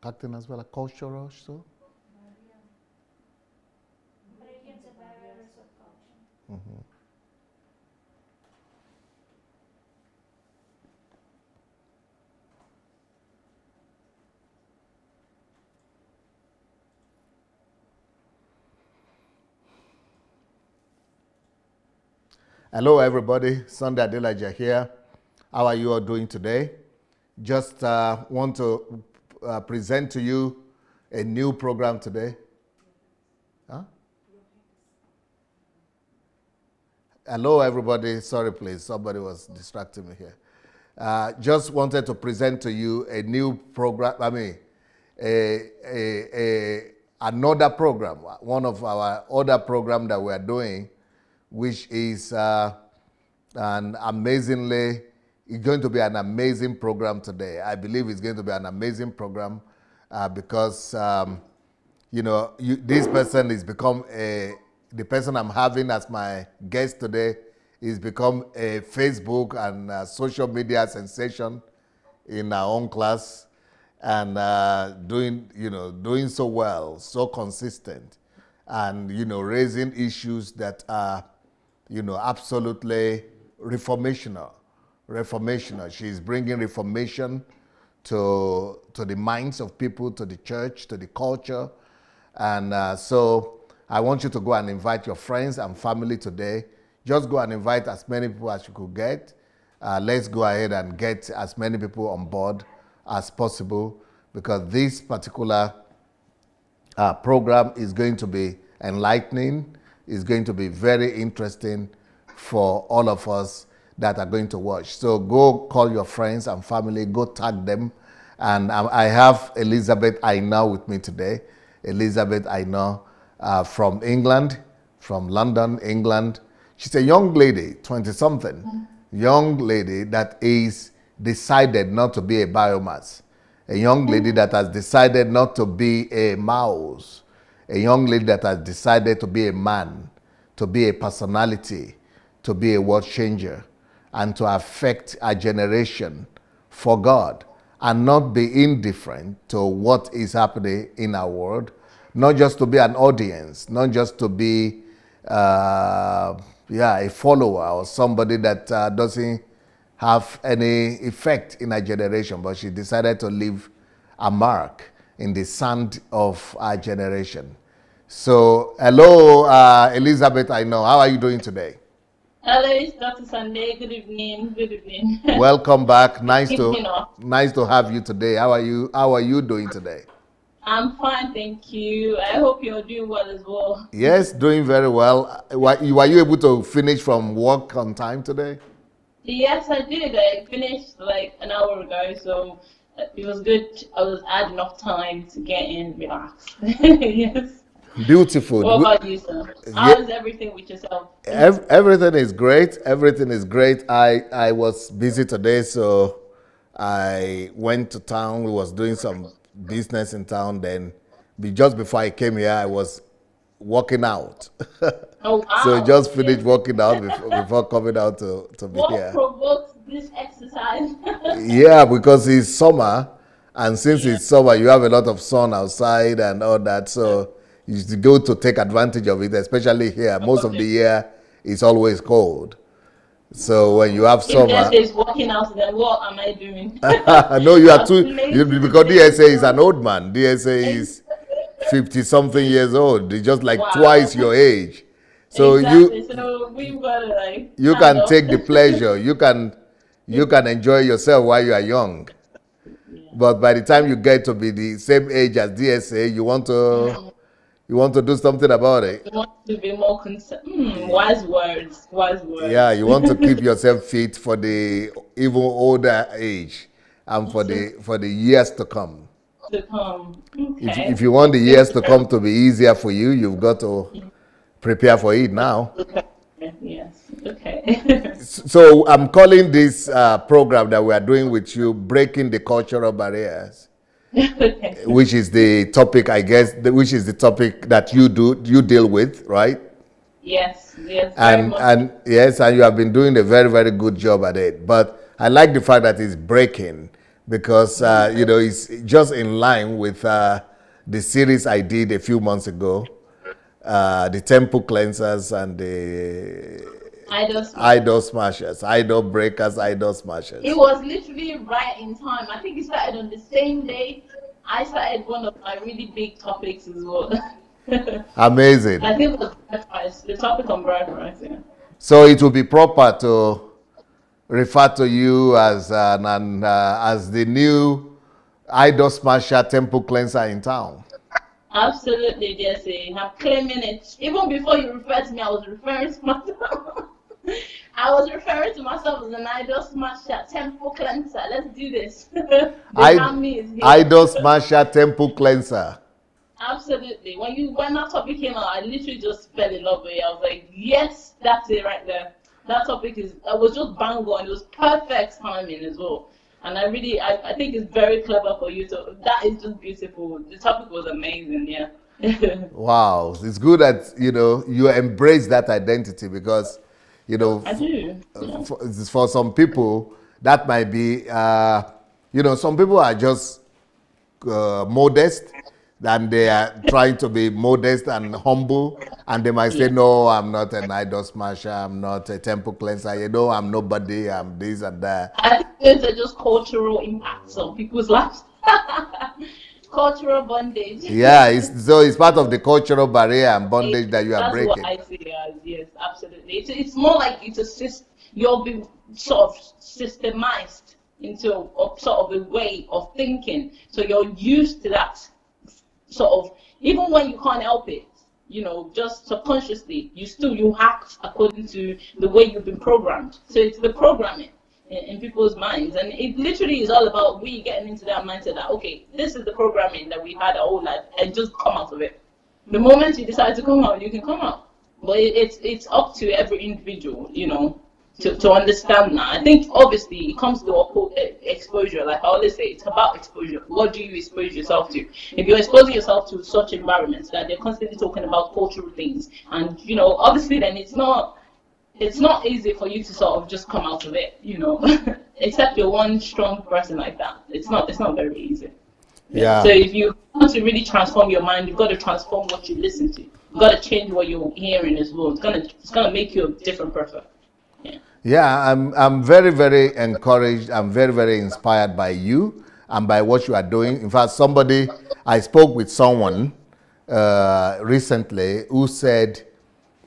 acting as well, a cultural show. Mm-hmm. Hello, everybody. Sunday Adelaja here. How are you all doing today? Just want to present to you a new program today. Huh? Hello, everybody. Sorry, please. Somebody was distracting me here. Just wanted to present to you a new program. I mean, another program. One of our other program that we are doing, which is it's going to be an amazing program today. I believe it's going to be an amazing program because, this person is become the person I'm having as my guest today is become a Facebook and social media sensation in our own class and doing so well, so consistent and, raising issues that are absolutely reformational. She's bringing reformation to the minds of people, to the church, to the culture. And so I want you to go and invite your friends and family today. Just go and invite as many people as you could get. Let's go ahead and get as many people on board as possible because this particular program is going to be enlightening. Is going to be very interesting for all of us that are going to watch. So go call your friends and family, go tag them. And I have Elizabeth Aina with me today. Elizabeth Aina from England, from London, England. She's a young lady, 20-something, young lady that is decided not to be a biomass. A young lady that has decided not to be a mouse. A young lady that has decided to be a man, to be a personality, to be a world changer, and to affect a generation for God, and not be indifferent to what is happening in our world, not just to be an audience, not just to be a follower or somebody that doesn't have any effect in our generation, but she decided to leave a mark in the sand of our generation. So, hello, Elizabeth, I know. How are you doing today? Hello, it's Dr. Sunday. Good evening. Good evening. Welcome back. Nice to have you today. How are you doing today? I'm fine, thank you. I hope you're doing well as well. Yes, doing very well. Were you able to finish from work on time today? Yes, I did. I finished like an hour ago, so it was good. I had enough time to get in, relax. Yes. Beautiful. What about you, sir? How is everything with yourself? Everything is great. Everything is great. I was busy today, so I went to town. We was doing some business in town. Then, just before I came here, I was working out. Oh, wow. So just finished working out before coming out to be here. What provoked this exercise? Yeah, because it's summer, and since it's summer, you have a lot of sun outside and all that. So you go to take advantage of it, especially here. Most of the year, it's always cold. So when you have summer, if is working out, then what am I doing? No, you are too. Because DSA is an old man. DSA is 50-something years old. It's just like twice your age. So exactly. So we've got to you can take the pleasure. You can enjoy yourself while you are young. Yeah. But by the time you get to be the same age as DSA, you want to do something about it. You want to be more concerned. Wise words. Yeah, you want to keep yourself fit for the even older age and for the years to come. Okay. If you want the years to come to be easier for you, you've got to prepare for it now. Okay. Yes. Okay. So I'm calling this program that we are doing with you, Breaking the Cultural Barriers. Okay. Which is the topic, I guess, which is the topic that you deal with, right? Yes, and you have been doing a very, very good job at it. But I like the fact that it's breaking because you know, it's just in line with the series I did a few months ago, the temple cleansers and the Idol Smash. idol smashers, idol breakers, idol smashers. It was literally right in time. I think it started on the same day. I started one of my really big topics as well. Amazing. I think it was bride price, the topic on bride price, yeah. So it will be proper to refer to you as as the new idol smasher, temple cleanser in town. Absolutely, Jesse. I'm claiming it. Even before you referred to me, I was referring to myself. I was referring to myself as an idol smasher, temple cleanser. Let's do this. The army is here. Idol smasher, temple cleanser. Absolutely. When that topic came out, I literally just fell in love with it. I was like, yes, that's it right there. That topic I was just bang on. It was perfect timing as well. And I think it's very clever for you to, that is just beautiful. The topic was amazing, yeah. Wow, it's good that, you know, you embrace that identity, because, you know, I do. for some people, that might be, you know, some people are just modest, and they are trying to be modest and humble, and they might say, no, I'm not an idol smasher, I'm not a temple cleanser, you know, I'm nobody, I'm this and that. I think those are just cultural impacts on people's lives. Cultural bondage. Yeah, it's part of the cultural barrier and bondage that you are breaking. That's what I see as, yes, absolutely. It's more like you'll be sort of systemized into sort of a way of thinking. So you're used to that sort of, even when you can't help it, you know, just subconsciously, you act according to the way you've been programmed. So it's the programming in people's minds, and it literally is all about we getting into that mindset that, okay, this is the programming that we've had our whole life, and just come out of it. The moment you decide to come out, you can come out, but it's up to every individual, you know, to understand that. I think obviously it comes to exposure. Like I always say, it's about exposure. What do you expose yourself to? If you're exposing yourself to such environments that they're constantly talking about cultural things, and you know, obviously then it's not easy for you to sort of just come out of it, you know. Except you're one strong person like that. It's not very easy. Yeah. So if you want to really transform your mind, you've got to transform what you listen to. You've got to change what you're hearing as well. It's gonna make you a different person. Yeah, I'm very, very encouraged. I'm very, very inspired by you and by what you are doing. In fact, I spoke with someone recently who said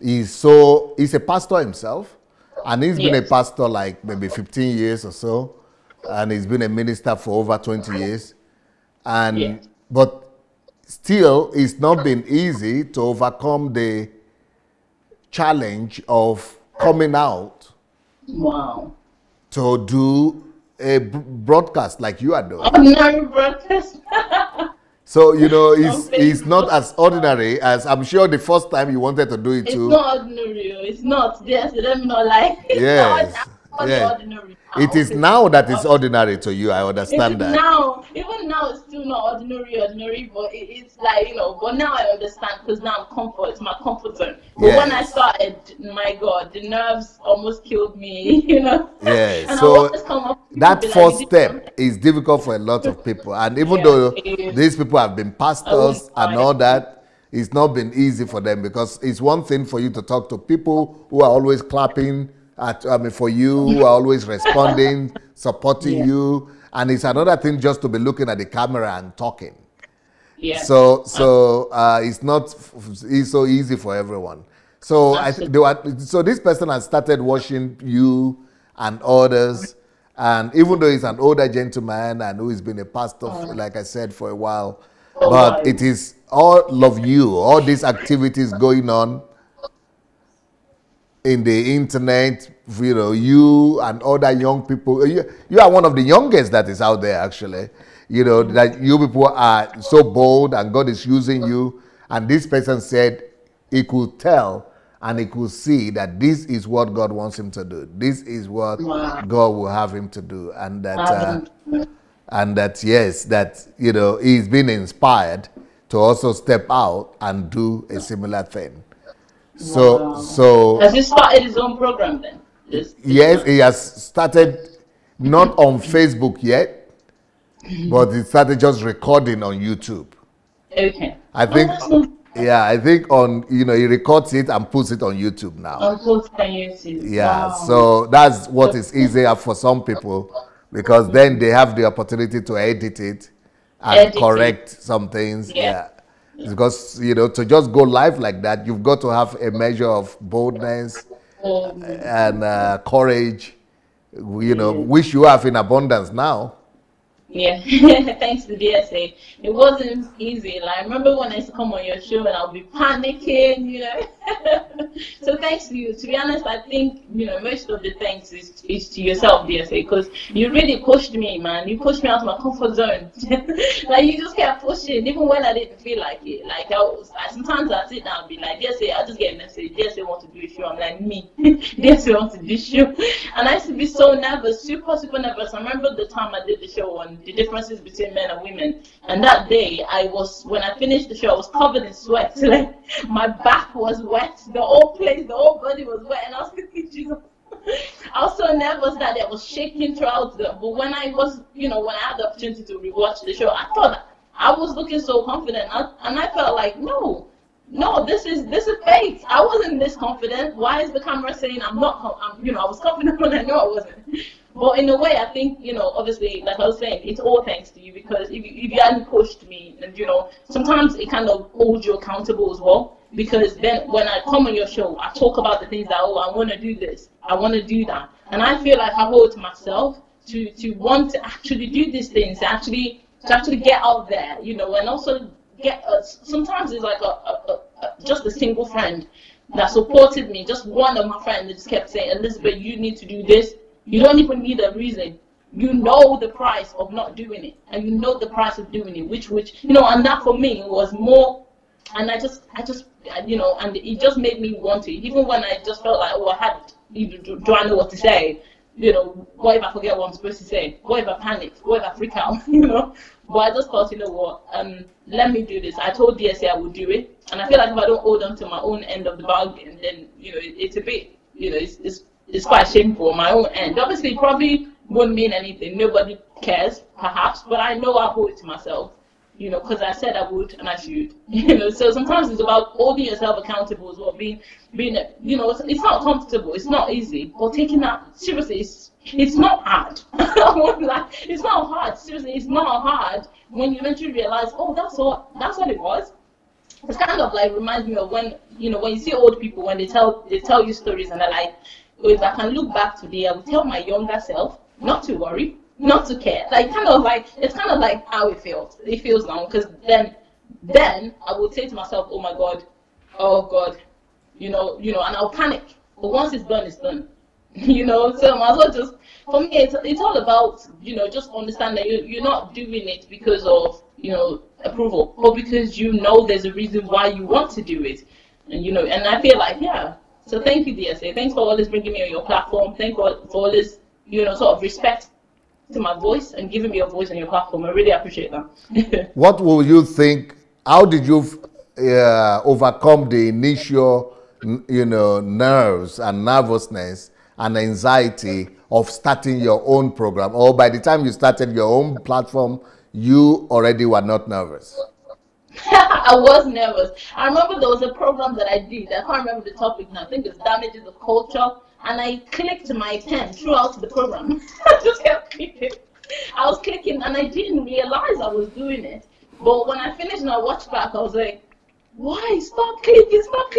he's a pastor himself, and he's been a pastor like maybe 15 years or so, and he's been a minister for over 20 years. And but still, it's not been easy to overcome the challenge of coming out. Wow. To do a broadcast like you are doing. Ordinary broadcast. So, you know, it's not as ordinary as, I'm sure the first time you wanted to do it too. It's not ordinary. It's not. Yes, let me not lie. Yes. Yes. It is now that it's ordinary to you. I understand that. Even now, it's still not ordinary, but it's like, you know, but now I understand, because now it's my comfort zone. But when I started, my God, the nerves almost killed me, you know. Yeah, so that first step is difficult for a lot of people. And even though these people have been pastors and all that, it's not been easy for them, because it's one thing for you to talk to people who are always clapping for you, who are always responding, supporting you. And it's another thing just to be looking at the camera and talking. Yeah. So it's not so easy for everyone. So I think so this person has started watching you and others, and even though he's an older gentleman and who has been a pastor, like I said, for a while, but it is all of you, all these activities going on in the internet, you know, you and other young people. You are one of the youngest that is out there, actually. You know, that you people are so bold, and God is using you. And this person said he could tell and he could see that this is what God wants him to do. This is what God will have him to do. And that, yes, that, you know, he's been inspired to also step out and do a similar thing. So has he started his own program then? Yes, he has started, not on Facebook yet, but he started just recording on YouTube. Okay. I Oh, think, that's not yeah, I think on, he records it and puts it on YouTube now. on post on YouTube. Yeah, Wow. so that's what is easier for some people, because then they have the opportunity to edit it and Editing. correct some things. Yeah. Yeah, because to just go live like that, you've got to have a measure of boldness and courage, Yeah. which you have in abundance now. Yeah, thanks to DSA. It wasn't easy. Like, I remember when I used to come on your show and I'll be panicking. So thanks to you. To be honest, I think, most of the thanks is to yourself, DSA, because you really pushed me, man. You pushed me out of my comfort zone. Like, you just kept pushing, even when I didn't feel like it. Like, sometimes I sit down and be like, DSA, I just get a message. DSA want to do a show. I'm like, me. DSA want to do a show. And I used to be so nervous, super, super nervous. I remember the time I did the show on the differences between men and women. And that day, when I finished the show, I was covered in sweat. Like, my back was wet, the whole body was wet, and I was thinking, Jesus. I was so nervous that I was shaking throughout but when I was, when I had the opportunity to rewatch the show, I thought I was looking so confident, and I felt like, no, this is fake. I wasn't this confident. Why is the camera saying I'm not? I was confident when I know I wasn't. But in a way, I think, obviously, like I was saying, it's all thanks to you, because if you hadn't pushed me, and sometimes it kind of holds you accountable as well. Because then when I come on your show, I talk about the things that, I want to do this, I want to do that, and I feel like I hold to myself to want to actually do these things, to actually get out there, and also get. Sometimes it's like just a single friend that supported me, just one of my friends that just kept saying, Elizabeth, you need to do this. You don't even need a reason. You know the price of not doing it, and you know the price of doing it, which and that for me was more. And I just and it just made me want to, even when I just felt like, do I know what to say? What if I forget what I'm supposed to say? What if I panic? What if I freak out? But I just thought, let me do this. I told DSA I would do it, and I feel like if I don't hold on to my own end of the bargain, then it's a bit, it's quite shameful on my own end. Obviously, it probably won't mean anything. Nobody cares, perhaps, but I know I hold it to myself. Because I said I would and I should. So sometimes it's about holding yourself accountable as well. Being, it's not comfortable. It's not easy. But taking that seriously, it's not hard. It's not hard. Seriously, it's not hard when you eventually realize, that's what it was. It's kind of like reminds me of when you see old people when they tell you stories and they're like, if I can look back today, I would tell my younger self not to worry. Not to care, it's kind of like how it feels. It feels now, because then I would say to myself, oh God, and I'll panic. But once it's done, it's done. So I might as well just. For me, it's all about just understand that you're not doing it because of approval, or because there's a reason why you want to do it, and I feel like So thank you, DSA. Thanks for always bringing me on your platform. Thank you for all this sort of respect to my voice and giving me a voice on your platform. I really appreciate that. What will you think? How did you overcome the initial, nerves and nervousness and anxiety of starting your own program? Or by the time you started your own platform, you already were not nervous? I was nervous. I remember there was a program that I did. I can't remember the topic now. I think it's Damages of Culture. And I clicked my pen throughout the program. I just kept clicking. I was clicking and I didn't realize I was doing it. But when I finished and I watched back, I was like, why? Stop clicking, stop.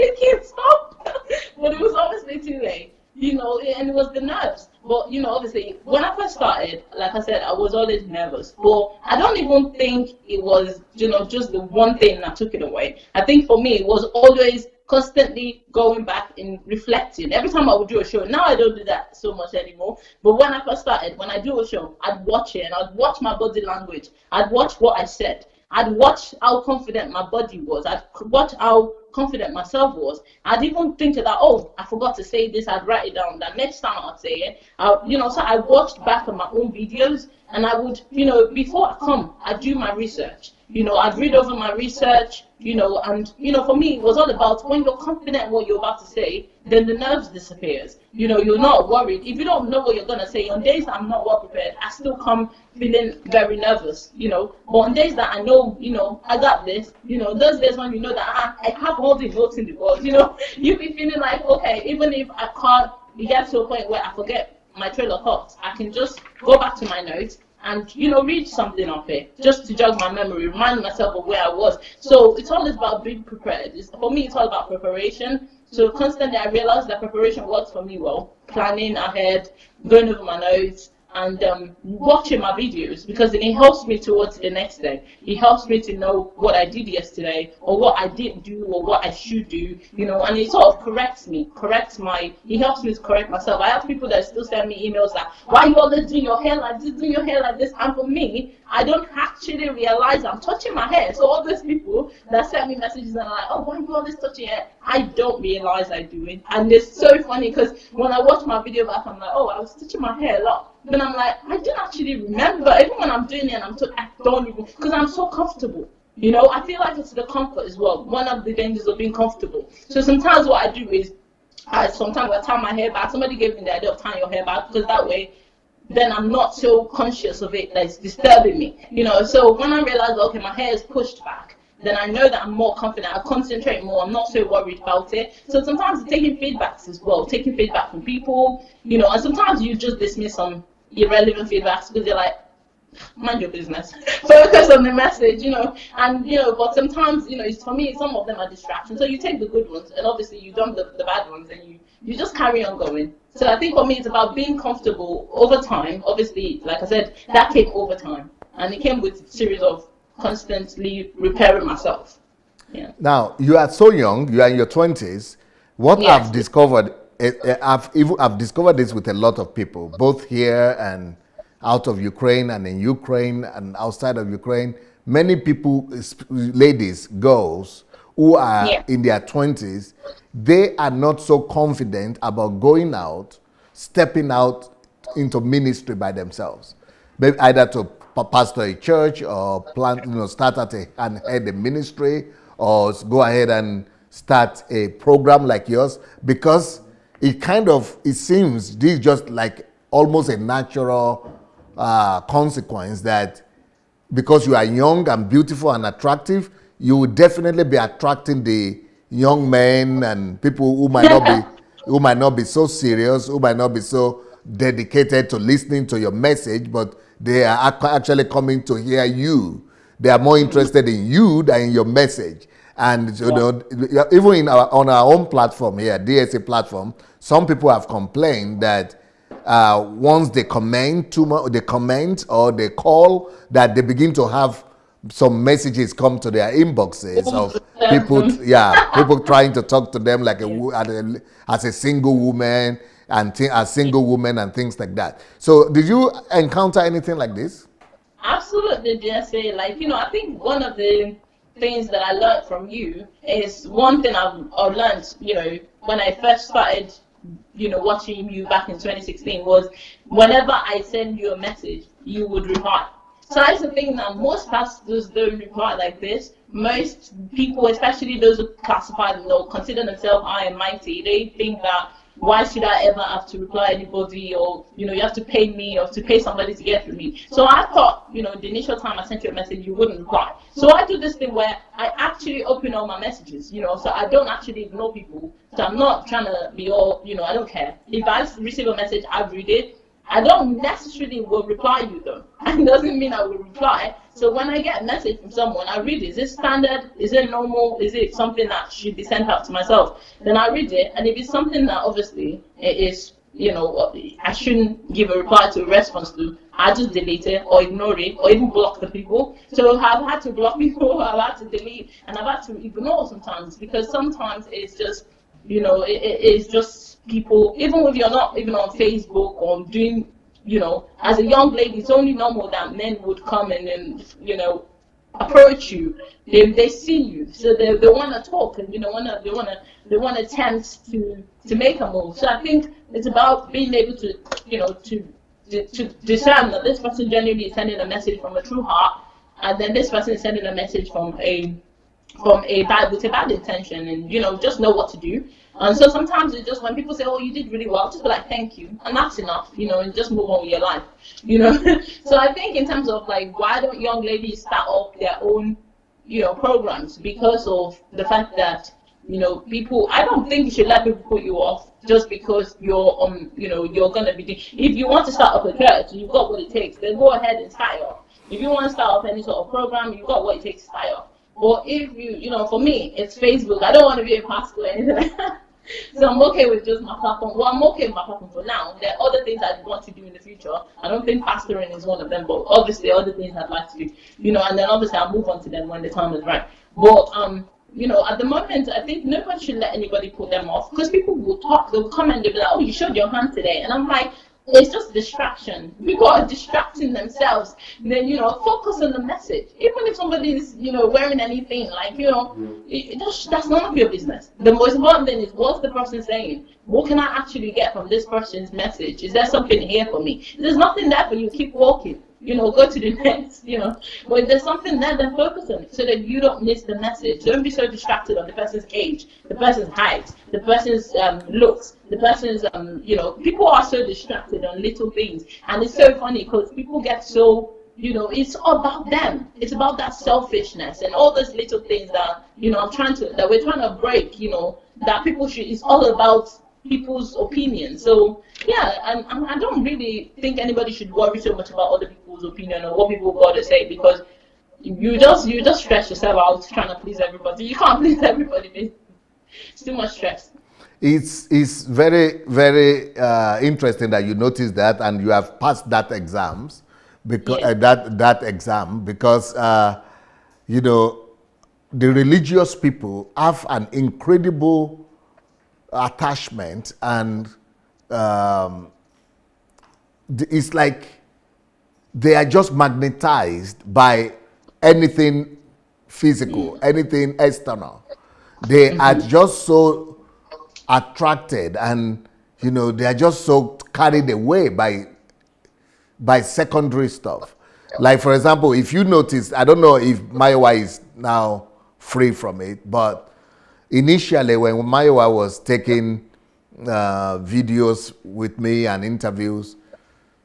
But it was obviously too late, and it was the nerves. But, obviously, when I first started, like I said, I was always nervous. But I don't even think it was, just the one thing that took it away. I think for me, it was always constantly going back and reflecting. Every time I would do a show, now I don't do that so much anymore. But when I first started, when I do a show, I'd watch it and I'd watch my body language. I'd watch what I said. I'd watch how confident my body was. I'd watch how confident myself was. I'd even think that, I forgot to say this. I'd write it down. That next time I'd say it. So I watched back on my own videos, and I would, before I come, I'd do my research. I'd read over my research, and, for me, it was all about when you're confident in what you're about to say, then the nerves disappears. You're not worried. If you don't know what you're going to say, on days that I'm not well prepared, I still come feeling very nervous, But on days that I know, I got this, those days when you know that I have all the votes in the world, you'll be feeling like, okay, even if I can't, it gets to a point where I forget my trail of thoughts, I can just go back to my notes and read something of it just to jog my memory, remind myself of where I was. So it's always about being prepared. For me, it's all about preparation. So constantly I realized that preparation works for me well. Planning ahead, going over my notes, and watching my videos, because then it helps me towards the next day. It helps me to know what I did yesterday, or what I didn't do, or what I should do, and it sort of it helps me to correct myself. I have people that still send me emails like, why you always doing your hair like this, and for me, I don't actually realize I'm touching my hair. So all those people that send me messages and are like, oh, why you always touching your hair? I don't realize I do it. And it's so funny, because when I watch my video back, I'm like, oh, I was touching my hair a lot. Then I'm like, I didn't actually remember. Even when I'm doing it, and I don't even, because I'm so comfortable. I feel like it's the comfort as well. One of the dangers of being comfortable. So sometimes what I do is, sometimes I tie my hair back. Somebody gave me the idea of tying your hair back, because that way, then I'm not so conscious of it that it's disturbing me. So when I realize, okay, my hair is pushed back, then I know that I'm more confident. I concentrate more. I'm not so worried about it. So sometimes it's taking feedbacks as well, taking feedback from people, and sometimes you just dismiss some irrelevant feedbacks because you're like, mind your business, focus on the message, and but sometimes, it's, for me, some of them are distractions. So you take the good ones, and obviously you dump the bad ones, and you just carry on going. So I think for me, it's about being comfortable over time. Obviously, like I said, that came over time, and it came with a series of constantly repairing myself. Yeah. Now, you are so young, you are in your 20s. What Yes. I've discovered, I've discovered this with a lot of people, both here and out of Ukraine, and in Ukraine and outside of Ukraine. Many people, ladies, girls, who are in their 20s, they are not so confident about going out, stepping out into ministry by themselves. Maybe either to pastor a church, or start and head a ministry, or go ahead and start a program like yours, because it seems this is just like almost a natural consequence that because you are young and beautiful and attractive, you will definitely be attracting the young men and people who might not be so serious, who might not be so dedicated to listening to your message, but they are actually coming to hear you. They are more interested in you than in your message. And even on our own platform here, DSA platform, some people have complained that once they comment too much, they comment or they call, that they begin to have some messages come to their inboxes of people trying to talk to them like as a single woman and things like that. So did you encounter anything like this? Absolutely, DSA. I think one of the things that I learned from you is one thing I've learned, when I first started, watching you back in 2016, was whenever I send you a message, you would reply. So that's the thing that most pastors don't reply like this. Most people, especially those who classify them, consider themselves high and mighty, they think that, why should I ever have to reply anybody, or you have to pay me or to pay somebody to get to me. So I thought, the initial time I sent you a message, you wouldn't reply. So I do this thing where I actually open all my messages, so I don't actually ignore people. So I'm not trying to be all, I don't care. If I receive a message, I read it. I don't necessarily will reply you though. It doesn't mean I will reply. So when I get a message from someone, I read it. Is it standard? Is it normal? Is it something that should be sent out to myself? Then I read it. And if it's something that obviously it is, I shouldn't give a reply to, a response to, I just delete it or ignore it or even block the people. So I've had to block people, I've had to delete, and I've had to ignore sometimes, because sometimes it's just, it's just people, even if you're not even on Facebook or doing, as a young lady, it's only normal that men would come and then, approach you. They see you, so they want to talk, and they want to attempt to make a move. So I think it's about being able to discern that this person genuinely is sending a message from a true heart, and then this person is sending a message from a bad with a bad intention, and just know what to do. And so sometimes it's just when people say, "Oh, you did really well," just be like, "Thank you," and that's enough, and just move on with your life, So I think in terms of like, why don't young ladies start up their own, programs? Because of the fact that people. I don't think you should let people put you off just because you're gonna be. If you want to start up a church, you've got what it takes. Then go ahead and start up. If you want to start up any sort of program, you've got what it takes to start up. Or if for me, it's Facebook. I don't want to be a pastor or anything like that. So I'm okay with just my platform. Well, I'm okay with my platform for now. There are other things I want to do in the future. I don't think pastoring is one of them, but obviously other things I'd like to do. And then obviously I'll move on to them when the time is right. But at the moment, I think nobody should let anybody put them off, because people will talk, they'll come and they'll be like, "Oh, you showed your hand today," and I'm like, it's just distraction. People are distracting themselves. And then, focus on the message. Even if somebody is, wearing anything, like, that's none of your business. The most important thing is, what's the person saying? What can I actually get from this person's message? Is there something here for me? If there's nothing there for you, keep walking. Go to the next, But if there's something there, then focus on it so that you don't miss the message. Don't be so distracted on the person's age, the person's height, the person's looks, the person's, people are so distracted on little things. And it's so funny because people get so, it's all about them. It's about that selfishness and all those little things that, that we're trying to break, that people should, it's all about people's opinion. So yeah, and I don't really think anybody should worry so much about other people's opinion or what people got to say, because you just stress yourself out trying to please everybody. You can't please everybody. It's too much stress. It's very, very interesting that you noticed that and you have passed that exams because that exam, because the religious people have an incredible attachment, and it's like they are just magnetized by anything physical, anything external. They are just so attracted, and they are just so carried away by secondary stuff. Like, for example, if you notice, I don't know if Mayowa is now free from it, but initially, when Mayowa was taking videos with me and interviews,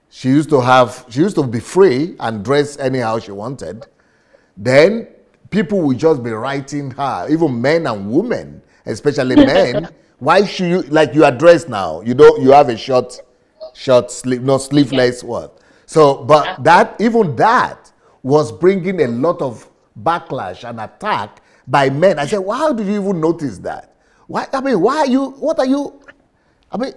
she used to be free and dress anyhow she wanted. Then people would just be writing her, even men and women, especially men. Why should you, like, you are dressed now? You have a short sleeve, no sleeveless what? So, but even that was bringing a lot of backlash and attack by men. I said, well, how did you even notice that? Why? I mean, what are you? I mean,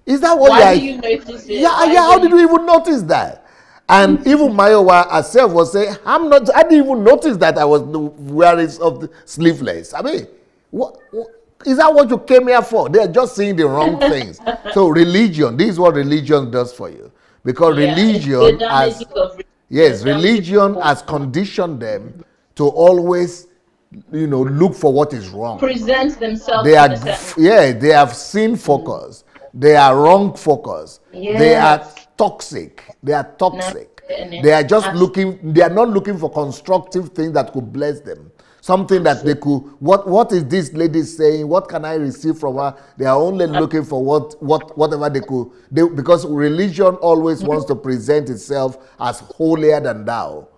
is that what why do you notice it? Yeah, how did you even notice that? And even Mayowa herself was saying, I didn't even notice that I was wearing of the sleeveless. I mean, what is that what you came here for? They're just saying the wrong things. So religion, this is what religion does for you. Because religion has conditioned them to always look for what is wrong. Present themselves. They have sin focus. They are wrong focus. Yes. They are toxic. They are toxic. They are just looking. They are not looking for constructive things that could bless them. Something that they could. What is this lady saying? What can I receive from her? They are only looking for whatever they could. Because religion always wants to present itself as holier than thou.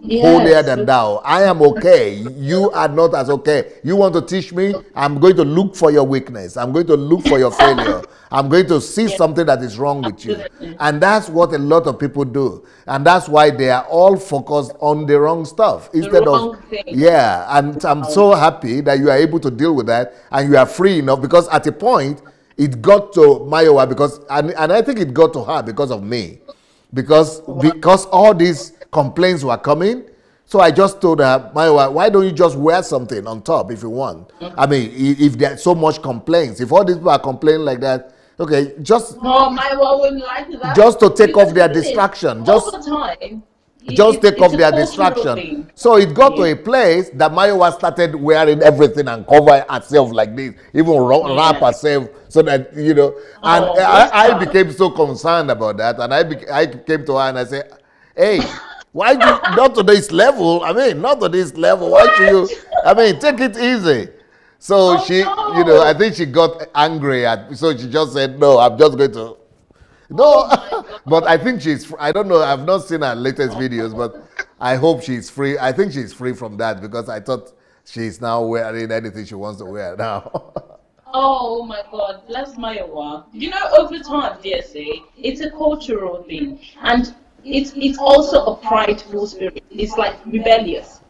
Yes. Holier than thou. I am okay. You are not as okay. You want to teach me? I'm going to look for your weakness. I'm going to look for your failure. I'm going to see something that is wrong with you. And that's what a lot of people do. And that's why they are all focused on the wrong stuff. Instead of, and I'm so happy that you are able to deal with that and you are free enough, because at a point, it got to Mayowa and I think it got to her because of me. Because all these complaints were coming. So I just told her, Mayowa, why don't you just wear something on top if you want? I mean, if there's so much complaints, if all these people are complaining like that, okay, just Mayowa wouldn't like that. Just to take off their distraction. Just take off their distraction. Thing. So it got to a place that Mayowa started wearing everything and cover herself like this, even wrap herself so that, and I became so concerned about that. And I came to her and I said, hey, Why do you, not to this level? I mean, not to this level. Why should you? I mean, take it easy. So Oh she, you know, I no! think she got angry at, so she just said, no, I'm just going to, no. Oh my But God! I think she's, I don't know, I've not seen her latest videos, but I hope she's free. I think she's free from that because I thought she's now wearing anything she wants to wear now. Oh my God, bless my Yawa. You know, over time, DSA, it's a cultural thing, and it's also a prideful spirit. It's like rebellious.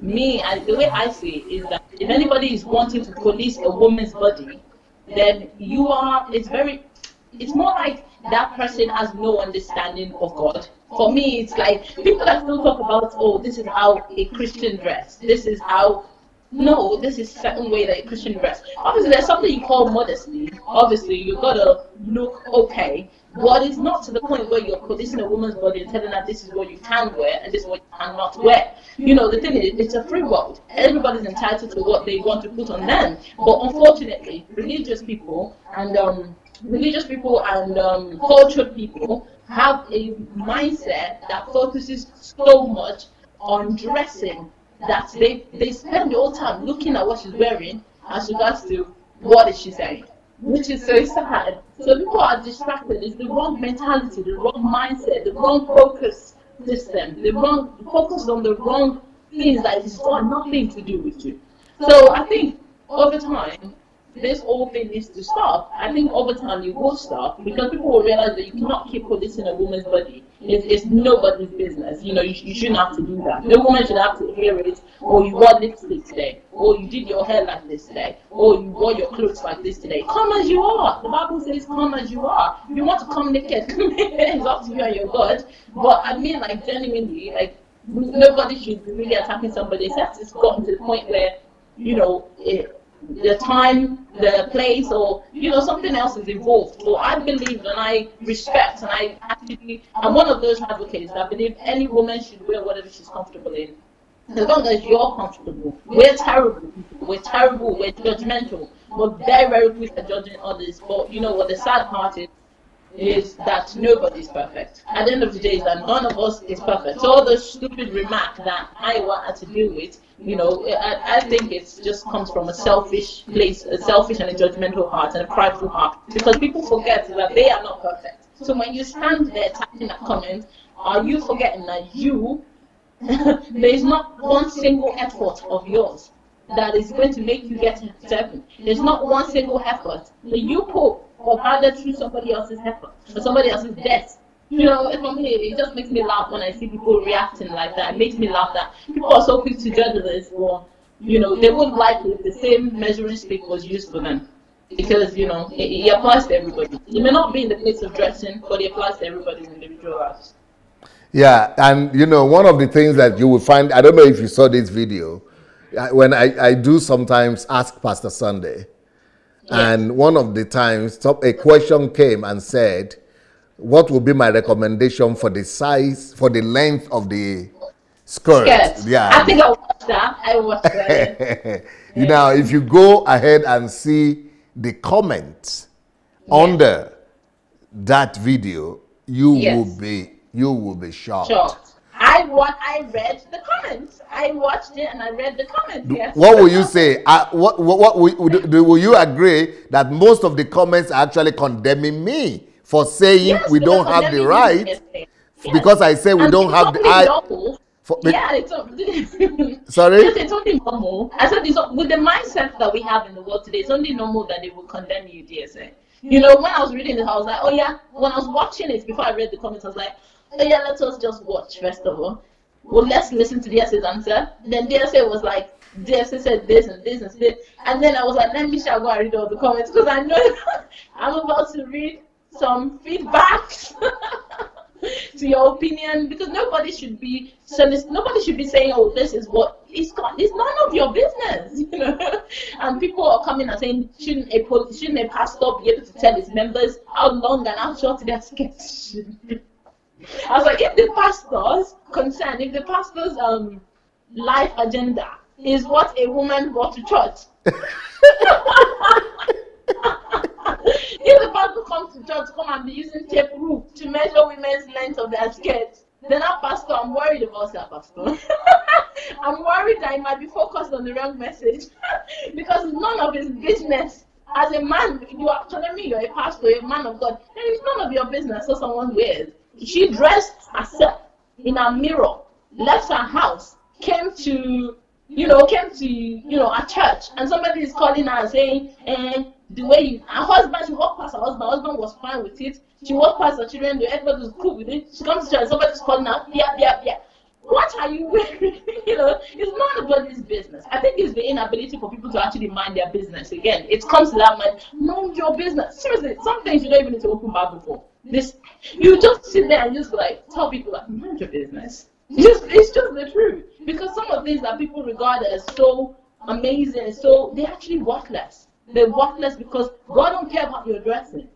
Me, the way I see it is that if anybody is wanting to police a woman's body, then you are. It's more like that person has no understanding of God. For me, it's like people that still talk about, oh, this is how a Christian dress. This is how. No, this is certain way that a Christian dress. Obviously, there's something you call modesty. Obviously, you gotta look okay, but it's not to the point where you're policing a woman's body and telling her this is what you can wear and this is what you cannot wear. You know, the thing is, it's a free world. Everybody's entitled to what they want to put on them. But unfortunately, religious people and cultured people have a mindset that focuses so much on dressing that they spend all time looking at what she's wearing as regards to what is she saying, which is so sad. So people are distracted. It's the wrong mentality, the wrong mindset, the wrong focus system, the wrong focus on the wrong things that it's got nothing to do with you. So I think over time, this whole thing needs to stop. I think over time it will stop because people will realize that you cannot keep policing a woman's body. It's nobody's business. You know, you shouldn't have to do that. No woman should have to hear it, or you wore lipstick today, or you did your hair like this today, or you wore your clothes like this today. Come as you are. The Bible says come as you are. If you want to come naked, it's up to you and your God. But I mean, like, genuinely, like, nobody should be really attacking somebody except it's gotten to the point where, you know, the time, the place, or you know, something else is involved. So I believe and I respect, and I'm one of those advocates that believe any woman should wear whatever she's comfortable in, as long as you're comfortable. We're terrible people. We're terrible. We're judgmental. We're very, very quick at judging others. But you know what? The sad part is that nobody's perfect. At the end of the day, is that none of us is perfect. So all the stupid remark that I had to deal with, you know, I think it just comes from a selfish place, a selfish and a judgmental heart and a prideful heart. Because people forget that they are not perfect. So when you stand there typing that comment, are you forgetting that you, there is not one single effort of yours that is going to make you get to heaven. There's not one single effort that you put or rather through somebody else's effort or somebody else's death. You know, for me, it just makes me laugh when I see people reacting like that. It makes me laugh that people are so quick to judge this, or, you know, they wouldn't like it if the same measuring stick was used for them. Because, you know, it applies to everybody. It may not be in the place of dressing, but it applies to everybody's individual lives. Yeah, and you know, one of the things that you will find, I don't know if you saw this video, when I do sometimes ask Pastor Sunday, and one of the times a question came and said, what would be my recommendation for the size, for the length of the skirt? Yeah. I think I watched that. I watched that. You know, if you go ahead and see the comments under that video, you will be shocked. I read the comments. I watched it and I read the comments. Yes. What will you say? Will you agree that most of the comments are actually condemning me for saying we don't have the right? Because I say we don't have the right. Sorry? It's only normal. I said, with the mindset that we have in the world today, it's only normal that they will condemn you, DSA. You know, when I was reading it, I was like, oh yeah. When I was watching it, before I read the comments, I was like, oh yeah, let us just watch first of all. Well, let's listen to DSA's answer. Then DSA was like, DSA said this and this and this. And then I was like, let me shall go and read all the comments because I know I'm about to read some feedbacks to your opinion, because nobody should be saying, oh, this is what it's none of your business, you know. And people are coming and saying, shouldn't a pastor be able to tell his members how long and how short their skirts should be? I was like, if the pastor's life agenda is what a woman brought to church, if the pastor comes to church, come and be using tape rule to measure women's length of their skirts, Then our pastor, I'm worried about that pastor. I'm worried that he might be focused on the wrong message because it's none of his business. As a man, you are telling me you're a pastor, you're a man of God, and it's none of your business what someone wears. She dressed herself in a mirror, left her house, came to a church, and somebody is calling her and saying, the way her husband, she walked past her husband was fine with it. She walked past her children, everybody was cool with it. She comes to church, somebody's calling her, yeah. What are you wearing? It's nobody's business. I think it's the inability for people to actually mind their business. Again, it comes to that mind your business. Seriously, some things you don't even need to open Bible for. You just sit there and just tell people mind your business. It's just the truth. Because some of the things that people regard as so amazing, so they're actually worthless. They're worthless because God don't care about your dressing.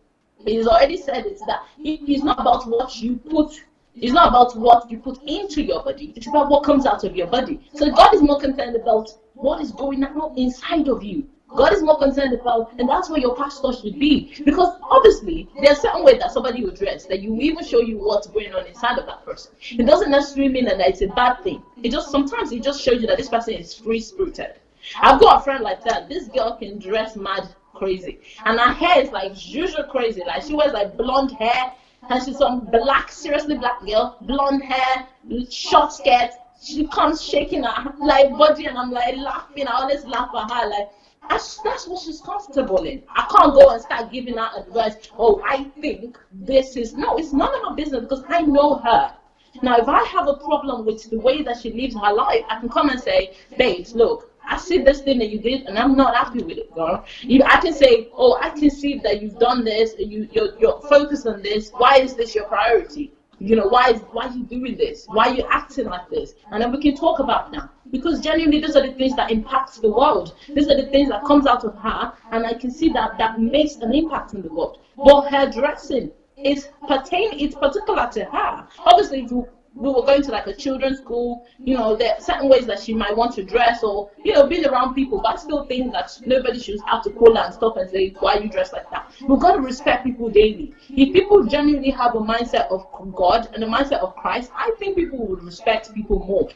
He's already said it's that it's not about what you put. It's not about what you put into your body. It's about what comes out of your body. So God is more concerned about what is going on inside of you. God is more concerned about, and that's where your pastor should be. Because obviously, there's certain way that somebody will dress that you even show you what's going on inside of that person. It doesn't necessarily mean that it's a bad thing. Sometimes it just shows you that this person is free-spirited. I've got a friend like that. This girl can dress mad crazy. And her hair is usual crazy. She wears blonde hair. And she's some seriously black girl, blonde hair, short skirt. She comes shaking her body, and I'm laughing. I always laugh at her. That's what she's comfortable in. I can't go and start giving her advice. Oh, I think this is no. It's none of my business because I know her. Now, if I have a problem with the way that she lives her life, I can come and say, babes, look, I see this thing that you did, and I'm not happy with it, girl. I can say, oh, I can see that you've done this, you're focused on this. Why is this your priority? Why are you doing this? Why are you acting like this? And then we can talk about that. Because genuinely, these are the things that impact the world. These are the things that comes out of her, and I can see that makes an impact in the world. But her dressing it's particular to her. Obviously, if we were going to a children's school, there are certain ways that she might want to dress or, being around people, but I still think that nobody should have to call her and stop and say, why are you dressed like that? We've got to respect people daily. If people genuinely have a mindset of God and a mindset of Christ, I think people would respect people more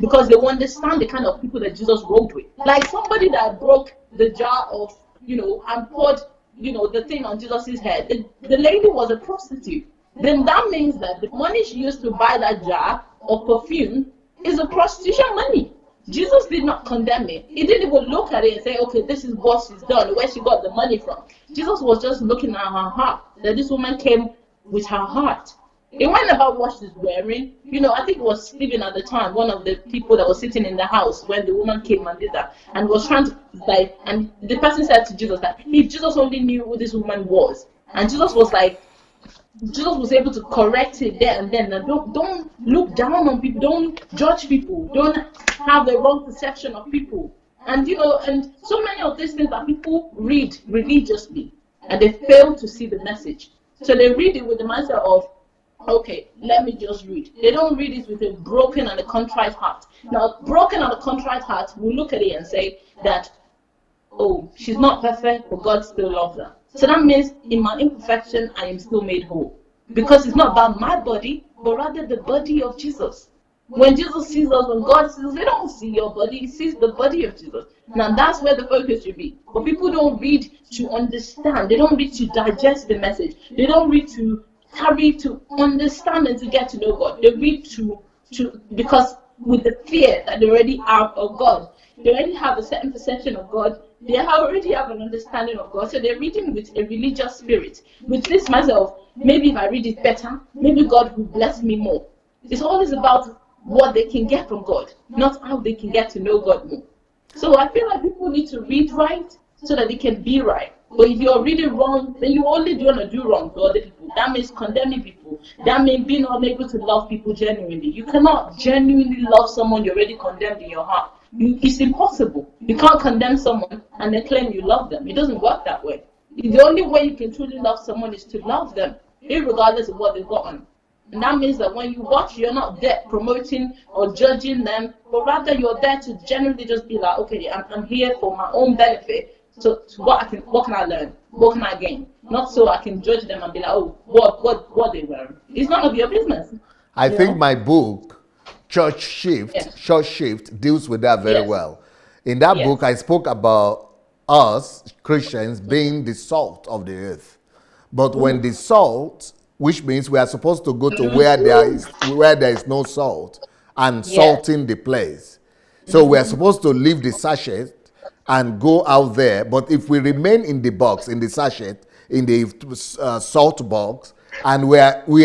because they will understand the kind of people that Jesus rode with. Like somebody that broke the jar of, and poured, the thing on Jesus' head. The lady was a prostitute. Then that means that the money she used to buy that jar of perfume is a prostitution money. Jesus did not condemn it. He didn't even look at it and say, okay, this is what she's done, where she got the money from. Jesus was just looking at her heart, that this woman came with her heart. It wasn't about what she's wearing. I think it was Stephen at the time, one of the people that was sitting in the house when the woman came and did that, and was trying to, and the person said to Jesus that if Jesus only knew who this woman was, and Jesus was able to correct it there and then. And don't look down on people. Don't judge people. Don't have the wrong perception of people. And and so many of these things that people read religiously, and they fail to see the message. So they read it with the mindset of, okay, let me just read. They don't read it with a broken and a contrite heart. Now, broken and a contrite heart, we look at it and say that, oh, she's not perfect, but God still loves her. So that means in my imperfection, I am still made whole. Because it's not about my body, but rather the body of Jesus. When Jesus sees us, when God sees us, they don't see your body, he sees the body of Jesus. Now that's where the focus should be. But people don't read to understand. They don't read to digest the message. They don't read to carry to understand and to get to know God. They read to because with the fear that they already have of God. They already have a certain perception of God. They already have an understanding of God. So they're reading with a religious spirit. With this myself, maybe if I read it better, maybe God will bless me more. It's always about what they can get from God, not how they can get to know God more. So I feel like people need to read right so that they can be right. But if you're reading wrong, then you only want to do wrong to other people. That means condemning people. That means being unable to love people genuinely. You cannot genuinely love someone you already condemned in your heart. It's impossible. You can't condemn someone and then claim you love them. It doesn't work that way. The only way you can truly love someone is to love them, regardless of what they've got on. And that means that when you watch, you're not there promoting or judging them, but rather you're there to generally just be like, okay, I'm here for my own benefit. So what can I learn? What can I gain? Not so I can judge them and be like, oh, what they wearing. It's none of your business. I You think know? my book, Yes. Church Shift, deals with that very Yes. well. In that book, Yes. I spoke about us, Christians, being the salt of the earth. But when Ooh. the salt, which means we are supposed to go to Mm, ooh. where there is no salt and Yes. salting the place. So we are supposed to leave the sachet and go out there. But if we remain in the box, in the sachet, in the salt box, and we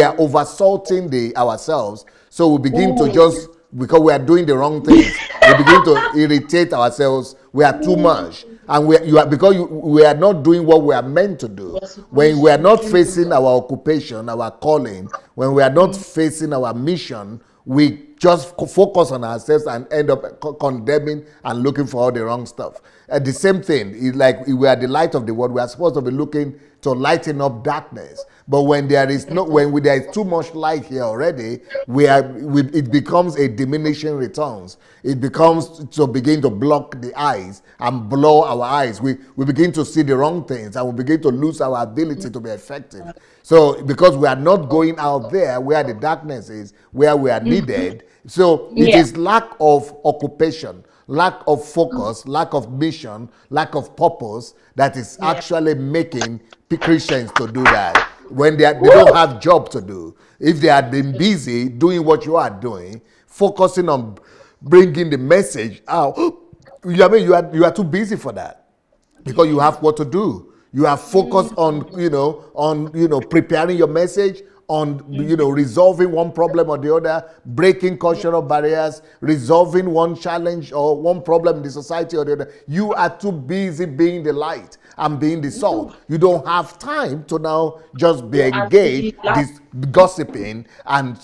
are over salting ourselves, so we begin to Ooh. just, because we are doing the wrong things, we begin to irritate ourselves. We are too much, and we are not doing what we are meant to do. We're When we supposed are to not do. facing our occupation, our calling, when we are not facing our mission, we just focus on ourselves and end up condemning and looking for all the wrong stuff. The same thing is like we are the light of the world. We are supposed to be looking to lighten up darkness. But when there is there is too much light here already, it becomes a diminishing returns. It becomes to begin to block the eyes and blow our eyes. We begin to see the wrong things, and we begin to lose our ability to be effective. So because we are not going out there where the darkness is, where we are needed, so it Yeah. is lack of occupation, lack of focus, lack of mission, lack of purpose that is Yeah. actually making Christians to do that when they don't Woo. have job to do. If they had been busy doing what you are doing, focusing on bringing the message out, I mean you are too busy for that because you have what to do. You are focused on preparing your message, on resolving one problem or the other, breaking cultural barriers, resolving one challenge or one problem in the society or the other. You are too busy being the light and being the salt. You don't have time to now just be To engaged actually like. this gossiping and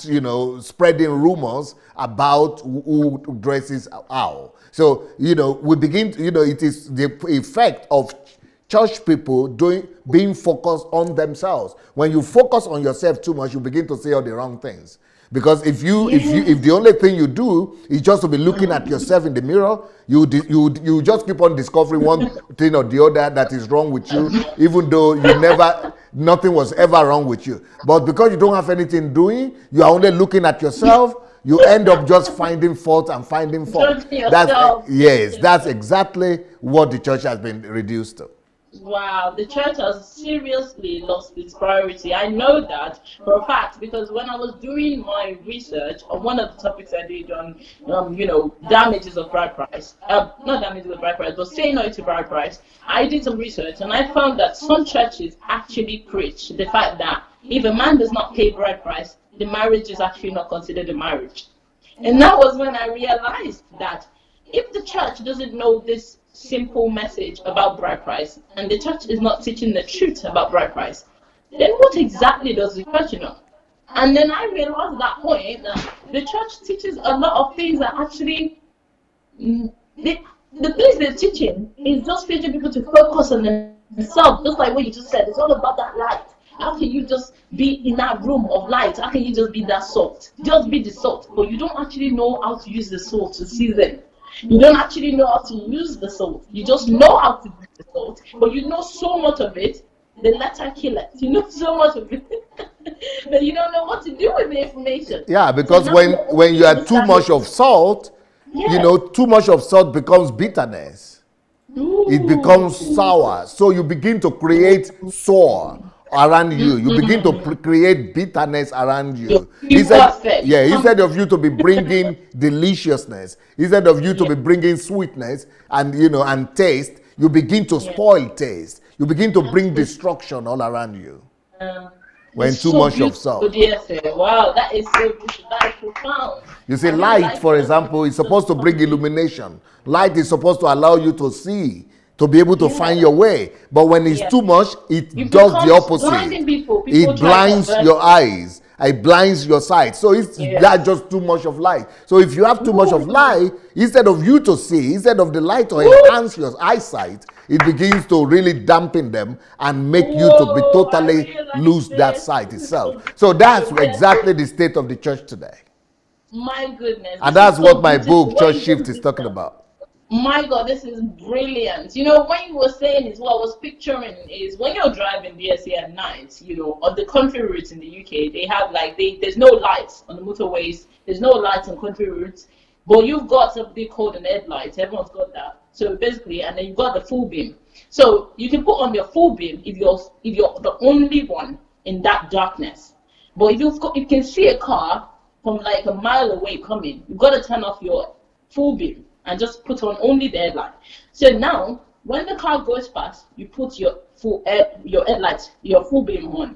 spreading rumors about who dresses how. So we begin it is the effect of church people being focused on themselves. When you focus on yourself too much, you begin to say all the wrong things. Because if Yes. the only thing you do is just to be looking at yourself in the mirror, you just keep on discovering one thing or the other that is wrong with you, even though nothing was ever wrong with you. But because you don't have anything doing, you are only looking at yourself. You end up just finding fault and finding fault. Judging yourself. That's exactly what the church has been reduced to. Wow, the church has seriously lost its priority. I know that for a fact because when I was doing my research on one of the topics I did on, damages of bride price, not damages of bride price, but saying no to bride price, I did some research and I found that some churches actually preach the fact that if a man does not pay bride price, the marriage is actually not considered a marriage. And that was when I realized that if the church doesn't know this simple message about bride price and the church is not teaching the truth about bride price, then what exactly does the church know? And then I realized at that point that the church teaches a lot of things that actually the place they're teaching is just teaching people to focus on themselves, just like what you just said. It's all about that light. How can you just be in that room of light? How can you just be that salt? Just be the salt, but you don't actually know how to use the salt to season. You don't actually know how to use the salt. You just know how to use the salt, but you know so much of it, the letter kill it. You know so much of it, but you don't know what to do with the information. Yeah, So because now when you add too much of salt, yes. too much of salt becomes bitterness. It becomes Ooh. sour. So you begin to create sour around you. You begin to create bitterness around You're you. too perfect. You come. Instead of you to be bringing deliciousness, instead of you to Yeah. be bringing sweetness and taste, you begin to Yeah. spoil taste. You begin to bring Absolutely. destruction all around you Uh, when it's too so much of beautiful, salt. dear sir. Wow, that is so beautiful. That is profound. You see, I really light, like for that. example, is supposed to bring illumination. Light is supposed to allow you to see, to be able to find Yeah. your way. But when it's Yeah. too much, it You does the become opposite. blinding people. People It try to blinds avert your it. eyes. It blinds your sight. So that's Yes. just too much of light. So if you have too much of Ooh. light, instead of you to see, instead of the light to Ooh. enhance your eyesight, it begins to really dampen them and make you to be Whoa, I totally realize lose that this. sight This is itself. so So that's beautiful. exactly the state of the church today. My goodness, And this is that's so what my beautiful. book, What Church you Shift, just is did talking now. about. My God, this is brilliant. You know, when you were saying is what I was picturing is when you're driving DSA at night, you know, on the country routes in the UK, they have like there's no lights on the motorways, there's no lights on country routes, but you've got something called an headlight. Everyone's got that. So basically, and then you've got the full beam. So you can put on your full beam if you're the only one in that darkness. But if you can see a car from like a mile away coming, you've got to turn off your full beam and just put on only the headlight. So now, when the car goes past, you put your headlights, your full beam on.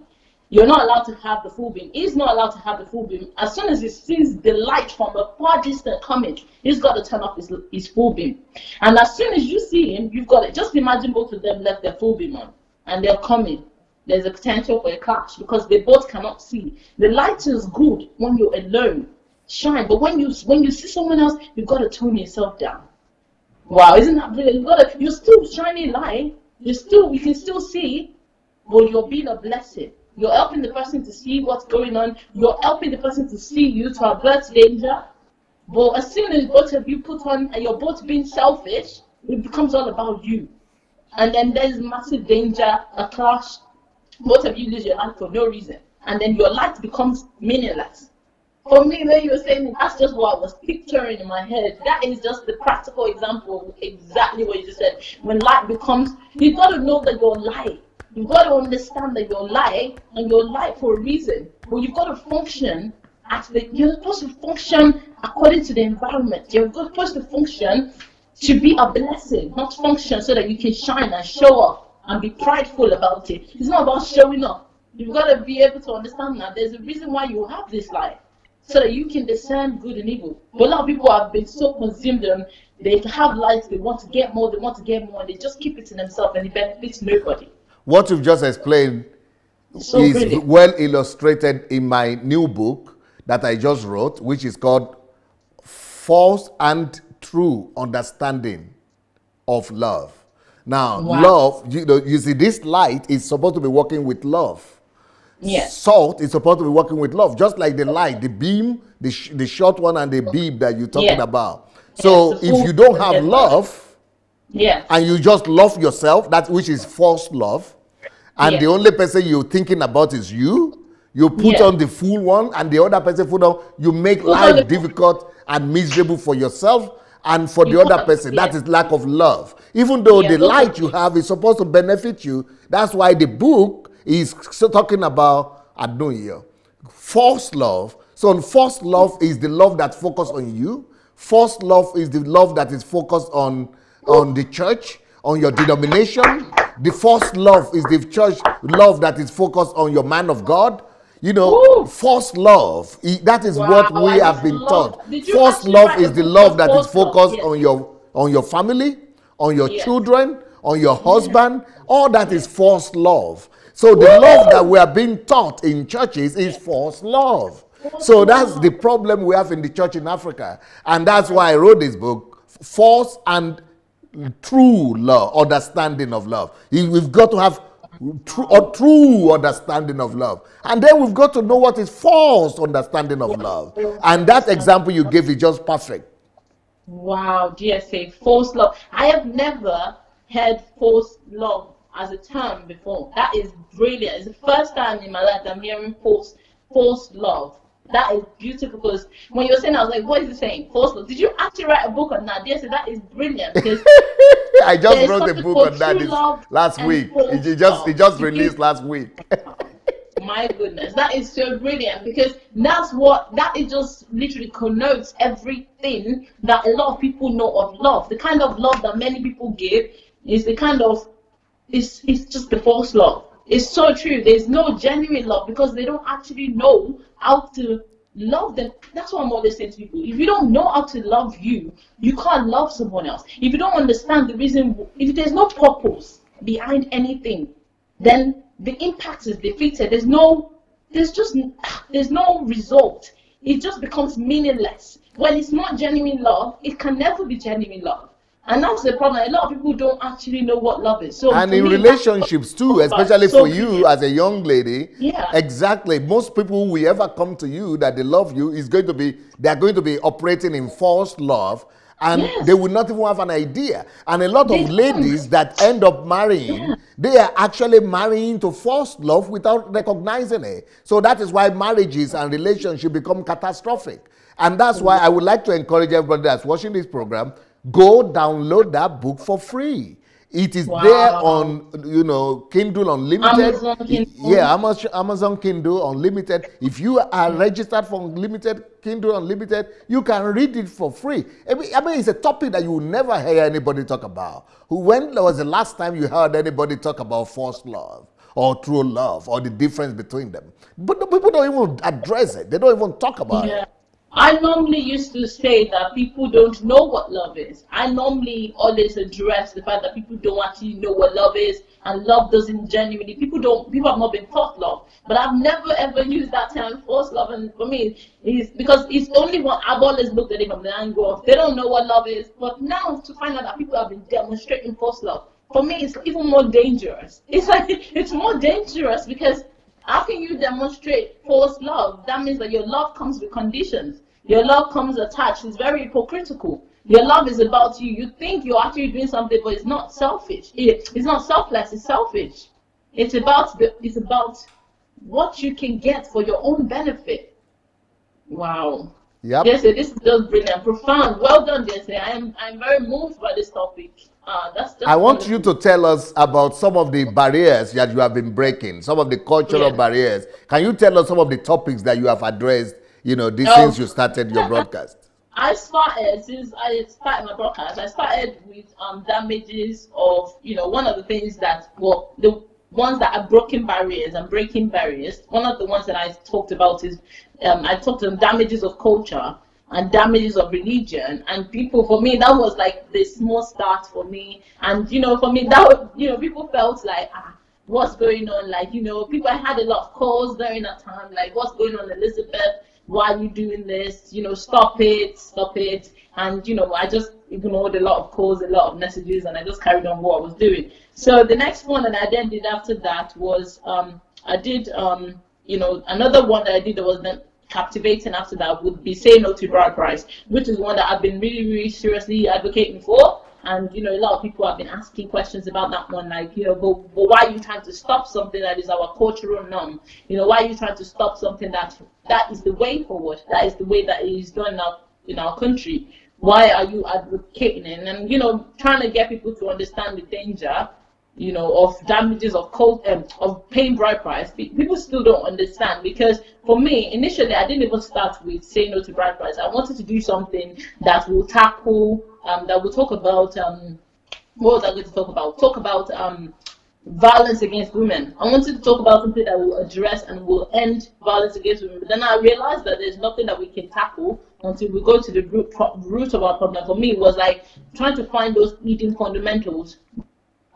You're not allowed to have the full beam. He's not allowed to have the full beam. As soon as he sees the light from a far distance coming, he's got to turn off his full beam. And as soon as you see him, you've got to just imagine both of them left their full beam on, and they're coming. There's a potential for a clash because they both cannot see. The light is good when you're alone, shine, but when you see someone else, you've got to tone yourself down. Wow, isn't that brilliant? You're still shining light. You can still see, but you're being a blessing. You're helping the person to see what's going on. You're helping the person to see you, to avert danger. But as soon as both of you put on and you're both being selfish, it becomes all about you. And then there's massive danger, a clash. Both of you lose your life for no reason. And then your life becomes meaningless. For me, when you were saying that's just what I was picturing in my head. That is just the practical example of exactly what you just said. When light becomes, you've got to know that you're light. You've got to understand that you're light, and you're light for a reason. But you've got to function you're supposed to function according to the environment. You're supposed to function to be a blessing, not function so that you can shine and show off and be prideful about it. It's not about showing off. You've got to be able to understand that there's a reason why you have this life, so that you can discern good and evil. But a lot of people have been so consumed and they have lights, they want to get more, and they just keep it to themselves and it benefits nobody. What you've just explained is brilliant. Well illustrated in my new book that I just wrote, which is called False and True Understanding of Love. Now, love, you see, this light is supposed to be working with love. Yes. Salt is supposed to be working with love, just like the light, the beam, the short one and the beam that you're talking about. So if you don't have love, and you just love yourself, that which is false love, and the only person you're thinking about is you put on the full one, and the other person put on, you make life difficult and miserable for yourself and for the other person. That is lack of love. Even though the light you have is supposed to benefit you, that's why the book is talking about false love. So false love is the love that focuses on you. False love is the love that is focused on the church, on your denomination. The false love is the church love that is focused on your man of God. You know, false love, that is what we have been taught. False love is the love that is focused on your family, on your children, on your husband. All that is false love. So the love that we are being taught in churches is false love. So that's the problem we have in the church in Africa. And that's why I wrote this book, False and True Love, Understanding of Love. We've got to have true understanding of love. And then we've got to know what is false understanding of love. And that example you gave is just perfect. Wow, GSA, false love. I have never heard false love as a term before. That is brilliant. It's the first time in my life I'm hearing false love. That is beautiful, because when you were saying, I was like, what is it saying? False love. Did you actually write a book on that? Yes, that is brilliant. Because I just wrote a book on that last week. It just released last week. My goodness, that is so brilliant, because that it just literally connotes everything that a lot of people know of love. The kind of love that many people give is the kind of, it's just the false love. It's so true. There's no genuine love because they don't actually know how to love them. That's what I'm always saying to people. If you don't know how to love you, you can't love someone else. If you don't understand the reason, if there's no purpose behind anything, then the impact is defeated. There's no result. It just becomes meaningless. When it's not genuine love, it can never be genuine love. And that's the problem. A lot of people don't actually know what love is. So and in relationships too, especially for you as a young lady, exactly. Most people who will ever come to you that they love you they're going to be operating in false love, And they Yes. will not even have an idea. And a lot They of don't. ladies that end up marrying, they are actually marrying to forced love without recognizing it. So that is why marriages and relationships become catastrophic. And that's why I would like to encourage everybody that's watching this program, go download that book for free. It is there Wow. on, Kindle Unlimited. Amazon Yeah, Kindle. Amazon Kindle Unlimited. If you are Yeah. registered for Unlimited, Kindle Unlimited, you can read it for free. I mean, it's a topic that you will never hear anybody talk about. When was the last time you heard anybody talk about forced love or true love or the difference between them? But the people don't even address it. They don't even talk about Yeah. it. I normally used to say that people don't know what love is. I normally always address the fact that people don't actually know what love is, and love doesn't genuinely. People have not been taught love. But I've never ever used that term forced love, and for me, is because it's only one. I've always looked at it from the angle of they don't know what love is. But now to find out that people have been demonstrating forced love, for me, it's even more dangerous. It's like it's more dangerous because how can you demonstrate forced love? That means that your love comes with conditions. Your love comes attached. It's very hypocritical. Your love is about you. You think you're actually doing something, but it's not selfish. It's not selfless. It's selfish. It's about what you can get for your own benefit. Wow. Yep. Yes, this is just brilliant, profound. Well done, Jesse. I'm very moved by this topic. That's I just want you wonderful. to tell us about some of the barriers that you have been breaking, some of the cultural Yeah. barriers. Can you tell us some of the topics that you have addressed, since Oh. you started your broadcast? I started since I started my broadcast. I started with damages of one of the things that the ones that are broken barriers and breaking barriers. One of the ones that I talked about is I talked on damages of culture and damages of religion, and people, for me, that was like the small start for me. And for me, people felt like, what's going on, like people, I had a lot of calls during that time, like, what's going on, Elizabeth, why are you doing this, stop it. And I just ignored a lot of calls, a lot of messages, and I just carried on what I was doing. So the next one that I then did after that was I did another one that I did that was then captivating after that would be Say No to Bride Price, which is one that I've been really, really seriously advocating for. And a lot of people have been asking questions about that one, like, but why are you trying to stop something that is our cultural norm? Why are you trying to stop something that is the way forward? That is the way that it is done in our country. Why are you advocating it? And trying to get people to understand the danger of damages of paying bride price. People still don't understand, because for me, initially, I didn't even start with Say No to Bride Price. I wanted to do something that will tackle, that will talk about, what was I going to talk about? Talk about violence against women. I wanted to talk about something that will address and will end violence against women. But then I realized that there's nothing that we can tackle until we go to the root of our problem. For me, it was like trying to find those leading fundamentals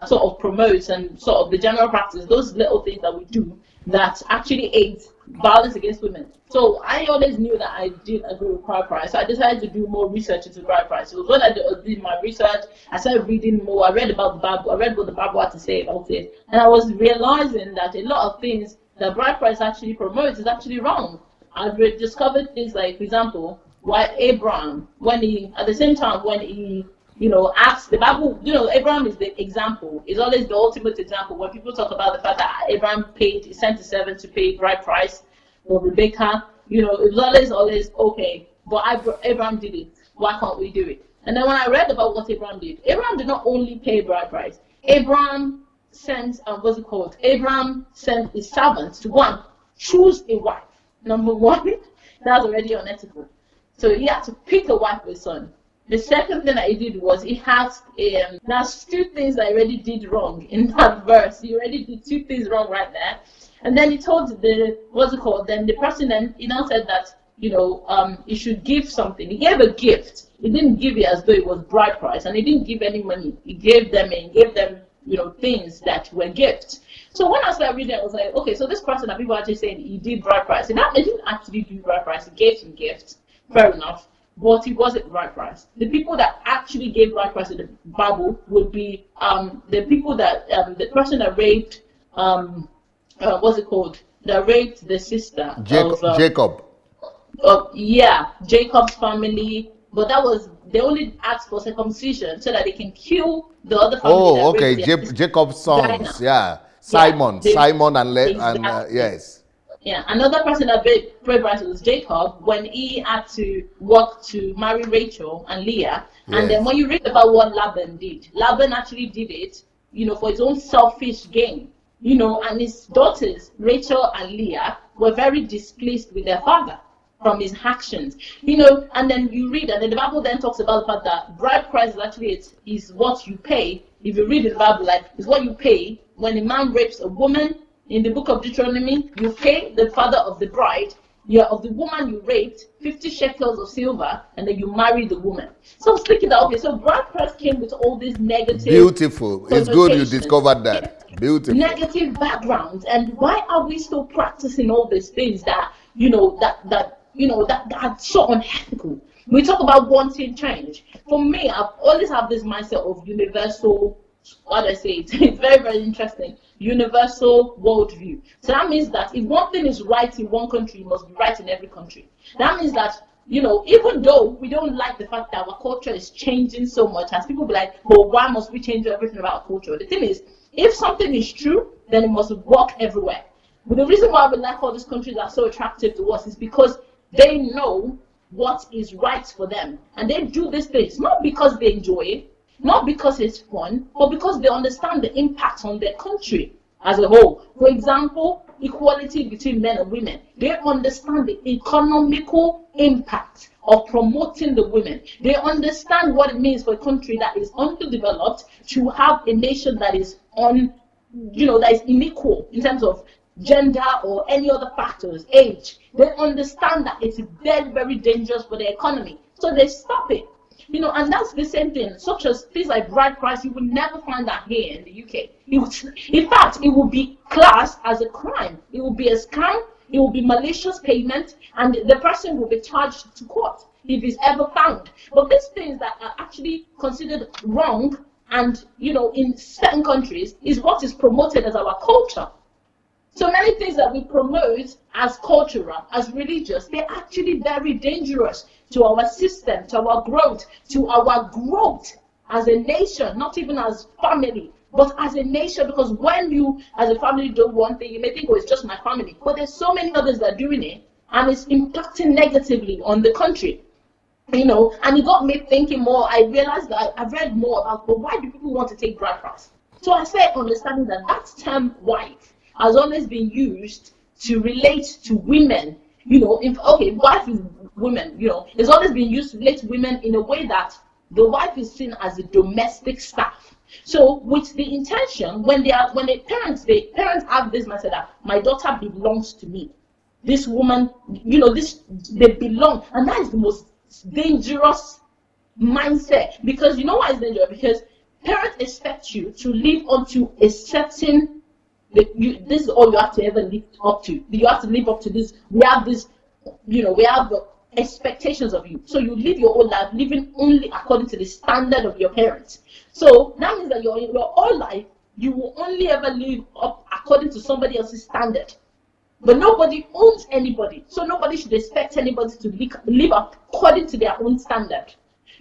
sort of promotes and sort of the general practice, those little things that we do that actually aids violence against women. So I always knew that I didn't agree with bride price. So I decided to do more research into bride price. So when I did my research, I started reading more. I read about the Bible. I read what the Bible had to say about it. And I was realizing that a lot of things that bride price actually promotes is actually wrong. I've discovered things like, for example, why Abraham, at the same time when he ask the Bible, Abraham is the example, is always the ultimate example. When people talk about the fact that Abraham sent his servant to pay bride price for Rebecca, it was always okay, but Abraham did it. Why can't we do it? And then when I read about what Abraham did not only pay bride price. Abraham sent, Abraham sent his servants to go and choose a wife. Number one, that's already unethical. So he had to pick a wife for his son. The second thing that he did was he asked, that's two things that he already did wrong in that verse. He already did two things wrong right there. And then he told then the person then, he now said that, he should give something. He gave a gift. He didn't give it as though it was bride price, and he didn't give any money. He gave them things that were gifts. So when I started reading, I was like, okay, so this person that people are actually saying he did bride price, and he didn't actually do bride price. He gave some gifts. Fair enough. But it wasn't bride price. The people that actually gave bride price in the Bible would be the people that the person that raped that raped the sister Jacob. of Jacob's family, but that was, they only asked for circumcision so that they can kill the other family Oh, that okay. raped their sister, Jacob's sons. Dinah. Yeah. Yeah, Simon. they, Simon and exactly. yes. Yeah, another person that prayed right was Jacob when he had to work to marry Rachel and Leah. And then Yes. when you read about what Laban did, Laban actually did it, for his own selfish gain. And his daughters, Rachel and Leah, were very displeased with their father from his actions. And then you read, and then the Bible then talks about the fact that bride price is actually is what you pay. If you read in the Bible, like, is what you pay when a man rapes a woman. In the book of Deuteronomy, you pay the father of the bride, of the woman you raped, 50 shekels of silver, and then you marry the woman. So I was thinking that, okay, so bride price came with all these negative. Beautiful. It's good you discovered that. Beautiful. Negative backgrounds. And why are we still practicing all these things that are so unethical? We talk about wanting change. For me, I've always had this mindset of universal, what do I say? It's very, very interesting. Universal worldview. So that means that if one thing is right in one country, it must be right in every country. That means that, even though we don't like the fact that our culture is changing so much, as people be like, well, why must we change everything about our culture? The thing is, if something is true, then it must work everywhere. But the reason why we like all these countries that are so attractive to us is because they know what is right for them. And they do these things, not because they enjoy it, not because it's fun, but because they understand the impact on their country as a whole. For example, equality between men and women. They understand the economical impact of promoting the women. They understand what it means for a country that is underdeveloped to have a nation that is that is unequal in terms of gender or any other factors, age. They understand that it's very, very dangerous for the economy. So they stop it. And that's the same thing, such as things like bride price. You will never find that here in the UK. In fact, it will be classed as a crime. It will be a scam. It will be malicious payment, and the person will be charged to court if he's ever found. But these things that are actually considered wrong, and in certain countries, is what is promoted as our culture. So many things that we promote as cultural, as religious, they're actually very dangerous to our system, to our growth as a nation, not even as family, but as a nation. Because when you, as a family, do one thing, you may think, oh, it's just my family. But there's so many others that are doing it, and it's impacting negatively on the country. And it got me thinking more. I realized that I've read more about, but why do people want to take bride price? So I started understanding that term wife has always been used to relate to women. Wife is women, it's always been used to relate to women in a way that the wife is seen as a domestic staff. So with the intention, when the parents have this mindset that my daughter belongs to me. This woman, they belong. And that is the most dangerous mindset. Because you know why it's dangerous? Because parents expect you to live onto a certain, this is all you have to ever live up to. You have to live up to this. We have the expectations of you. So you live your whole life living only according to the standard of your parents. So that means that your whole life, you will only ever live up according to somebody else's standard. But nobody owns anybody. So nobody should expect anybody to live according to their own standard.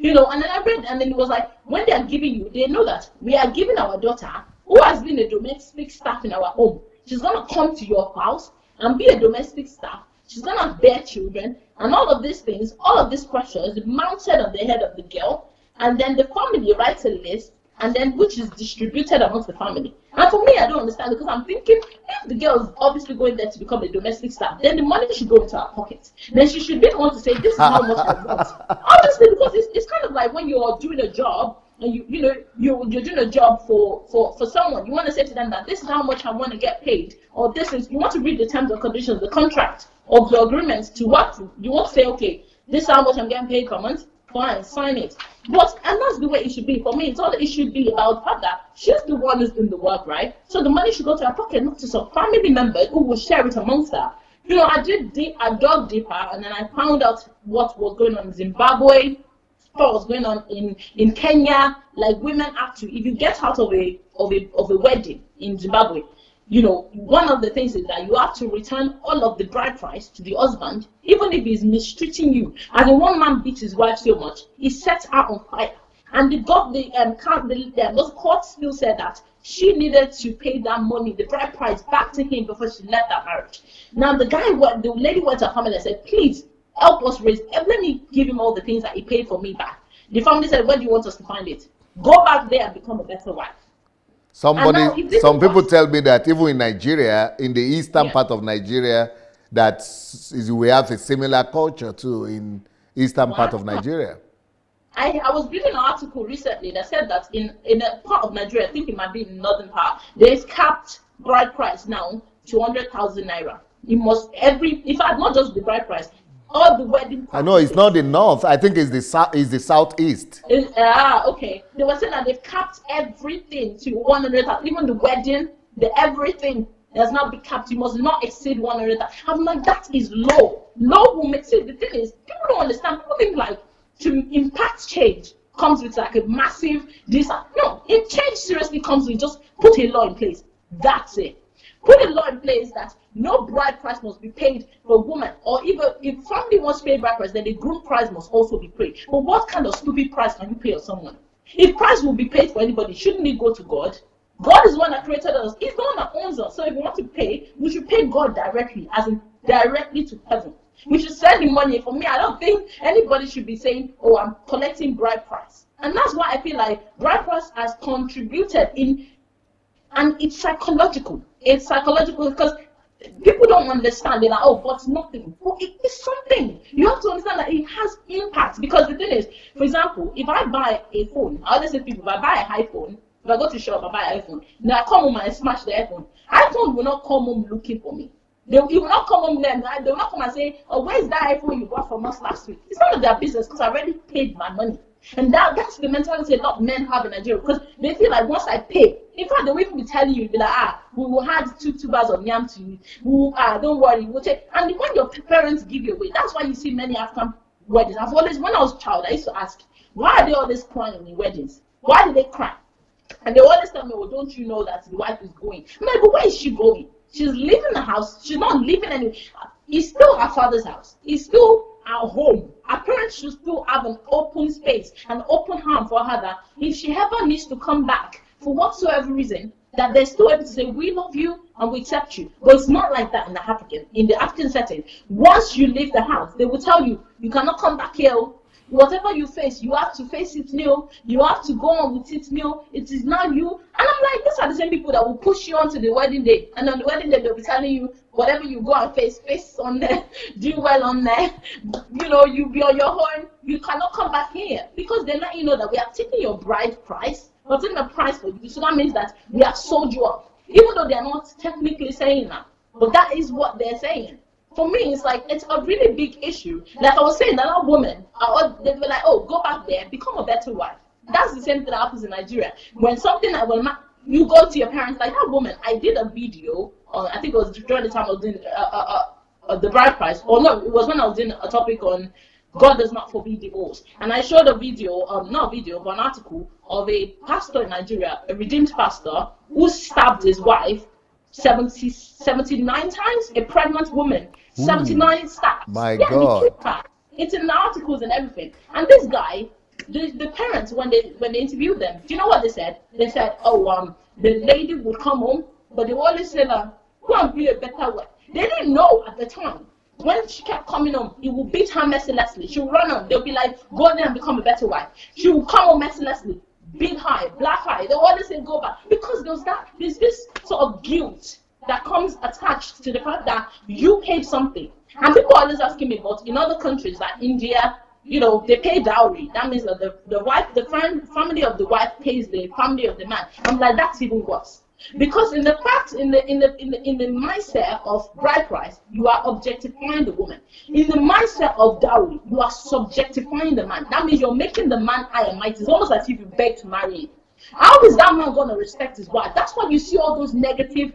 And then I read, and then it was like, when they are giving you, they know that we are giving our daughter, who has been a domestic staff in our home. She's going to come to your house and be a domestic staff. She's going to bear children, and all of these things, all of these pressures mounted on the head of the girl, and then the family writes a list, and then which is distributed amongst the family. And for me, I don't understand, because I'm thinking, if the girl is obviously going there to become a domestic staff, then the money should go into her pocket. Then she should be the one to say, this is how much I want. Obviously, because it's kind of like when you're doing a job, and you're doing a job for someone. You want to say to them that this is how much I want to get paid, or you want to read the terms and conditions, the contract of the agreement to work. You won't say, okay, this is how much I'm getting paid per month. Fine, sign it. And that's the way it should be. For me, it should be about the fact that she's the one who's doing the work, right? So the money should go to her pocket, not to some family members who will share it amongst her. I dug deeper, and then I found out what was going on in Zimbabwe, what was going on in Kenya. Like, women have to, if you get out of a wedding in Zimbabwe, you know, one of the things is that you have to return all of the bride price to the husband, even if he's mistreating you. As in, one man beat his wife so much, he set her on fire. And the court still said that she needed to pay that money, the bride price, back to him before she left that marriage. Now the lady went to her family and said, please help us raise, let me give him all the things that he paid for me back. The family said, where do you want us to find it? Go back there and become a better wife. Some people tell me that even in Nigeria, in the eastern part of Nigeria, that we have a similar culture too in eastern part of Nigeria. I was reading an article recently that said that in a part of Nigeria, I think it might be in the northern part, there's capped bride price now, 200,000 naira. You must in fact, not just the bride price, all the wedding. I know it's not the north. I think it's the southeast. Okay. They were saying that they've capped everything to 100,000, even the wedding, everything does not be capped. You must not exceed 100,000. I'm like, that is low. Low will make sense. The thing is, people don't understand. People think like to impact change comes with like a massive no, if change seriously comes with just put a law in place. That's it. Put a law in place that no bride price must be paid for a woman, or even if family wants to pay bride price, then the groom price must also be paid. But what kind of stupid price can you pay on someone? If price will be paid for anybody, shouldn't it go to God? God is the one that created us. He's the one that owns us. So if we want to pay, we should pay God directly, as in directly to heaven. We should send the money. For me, I don't think anybody should be saying, oh, I'm collecting bride price. And that's why I feel like bride price has contributed in, and it's psychological. It's psychological because people don't understand. They're like, oh, but it's nothing. Well, it is something. You have to understand that it has impact. Because the thing is, for example, if I buy a phone, I always say to people, if I buy an iPhone, if I go to shop, I buy an iPhone, now I come home and I smash the iPhone. iPhone will not come home looking for me. He will not come home then. They will not come and say, oh, where's that iPhone you bought from us last week? It's none of their business because I already paid my money. And that's the mentality a lot of men have in Nigeria, because they feel like once I pay, in fact, they will even be telling you, be like, we will add two tubers of yam to you. Don't worry, we'll take. And when your parents give you away, that's why you see many African weddings. When I was a child, I used to ask, why are they always crying in weddings? Why do they cry? And they always tell me, well, don't you know that the wife is going? I'm like, but where is she going? She's leaving the house. She's not leaving anywhere. It's still her father's house. It's still our home. Our parents should still have an open space, an open hand for her, that if she ever needs to come back for whatsoever reason, that they're still able to say, we love you and we accept you. But it's not like that in the African setting. Once you leave the house, they will tell you, you cannot come back here. Whatever you face, you have to face it new. You have to go on with it new. It is not you. And I'm like, these are the same people that will push you on to the wedding day. And on the wedding day, they'll be telling you, whatever you go and face on there, do well on there. You know, you be on your own. You cannot come back here. Because they let you know that we are taking your bride price. We're taking a price for you. So that means that we have sold you off. Even though they're not technically saying that. But that is what they're saying. For me, it's like, it's a really big issue. Like I was saying, that a woman, they were like, oh, go back there, become a better wife. That's the same thing that happens in Nigeria. When something that you go to your parents, like that woman, I did a video on, I think it was during the time I was doing the bride price, or no, it was when I was doing a topic on God does not forbid divorce. And I showed a video, not a video, but an article of a pastor in Nigeria, a redeemed pastor, who stabbed his wife 79 times, a pregnant woman. 79 stabs. My God. It's in the articles and everything. And this guy, the parents, when they interviewed them, do you know what they said? They said, oh, the lady would come home, but they always say, go and be a better wife. They didn't know at the time. When she kept coming home, he would beat her mercilessly. She would run on. They'll be like, go there and become a better wife. She would come home mercilessly, big high, black high. They always say, go back. Because there's this sort of guilt that comes attached to the fact that you paid something. And people are always asking me, but in other countries like India, you know, they pay dowry. That means that the family of the wife pays the family of the man. I'm like, that's even worse. Because in the mindset of bride price, you are objectifying the woman. In the mindset of dowry, you are subjectifying the man. That means you're making the man high and mighty. It's almost as if you beg to marry him. How is that man going to respect his wife? That's why you see all those negative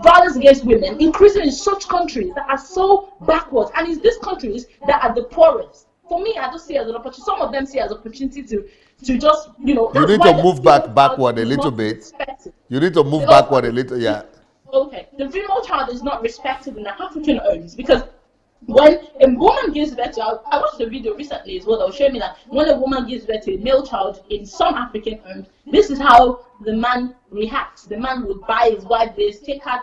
violence against women increasing in such countries that are so backwards, and it's these countries that are the poorest. For me, I just see it as an opportunity. Some of them see it as an opportunity to just, you know. You need to move backward a little bit. You need to move backward a little, yeah. Okay, the female child is not respected in the African homes because when a woman gives birth to, I watched a video recently as well that will show me that when a woman gives birth to a male child in some African homes, this is how the man reacts. The man would buy his wife this, take her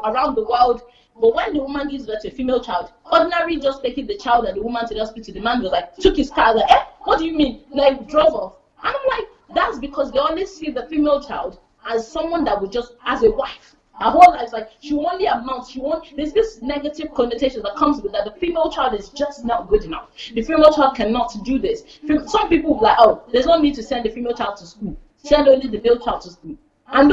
around the world. But when the woman gives birth to a female child, ordinary just taking the child and the woman to the hospital, the man was like, took his car, like, what do you mean? Like, drove off. And I'm like, that's because they only see the female child as someone that would just, as a wife. Her whole life, like, she only amounts, there's this negative connotation that comes with that. The female child is just not good enough. The female child cannot do this. Some people will be like, oh, there's no need to send the female child to school. Send only the male child to school. And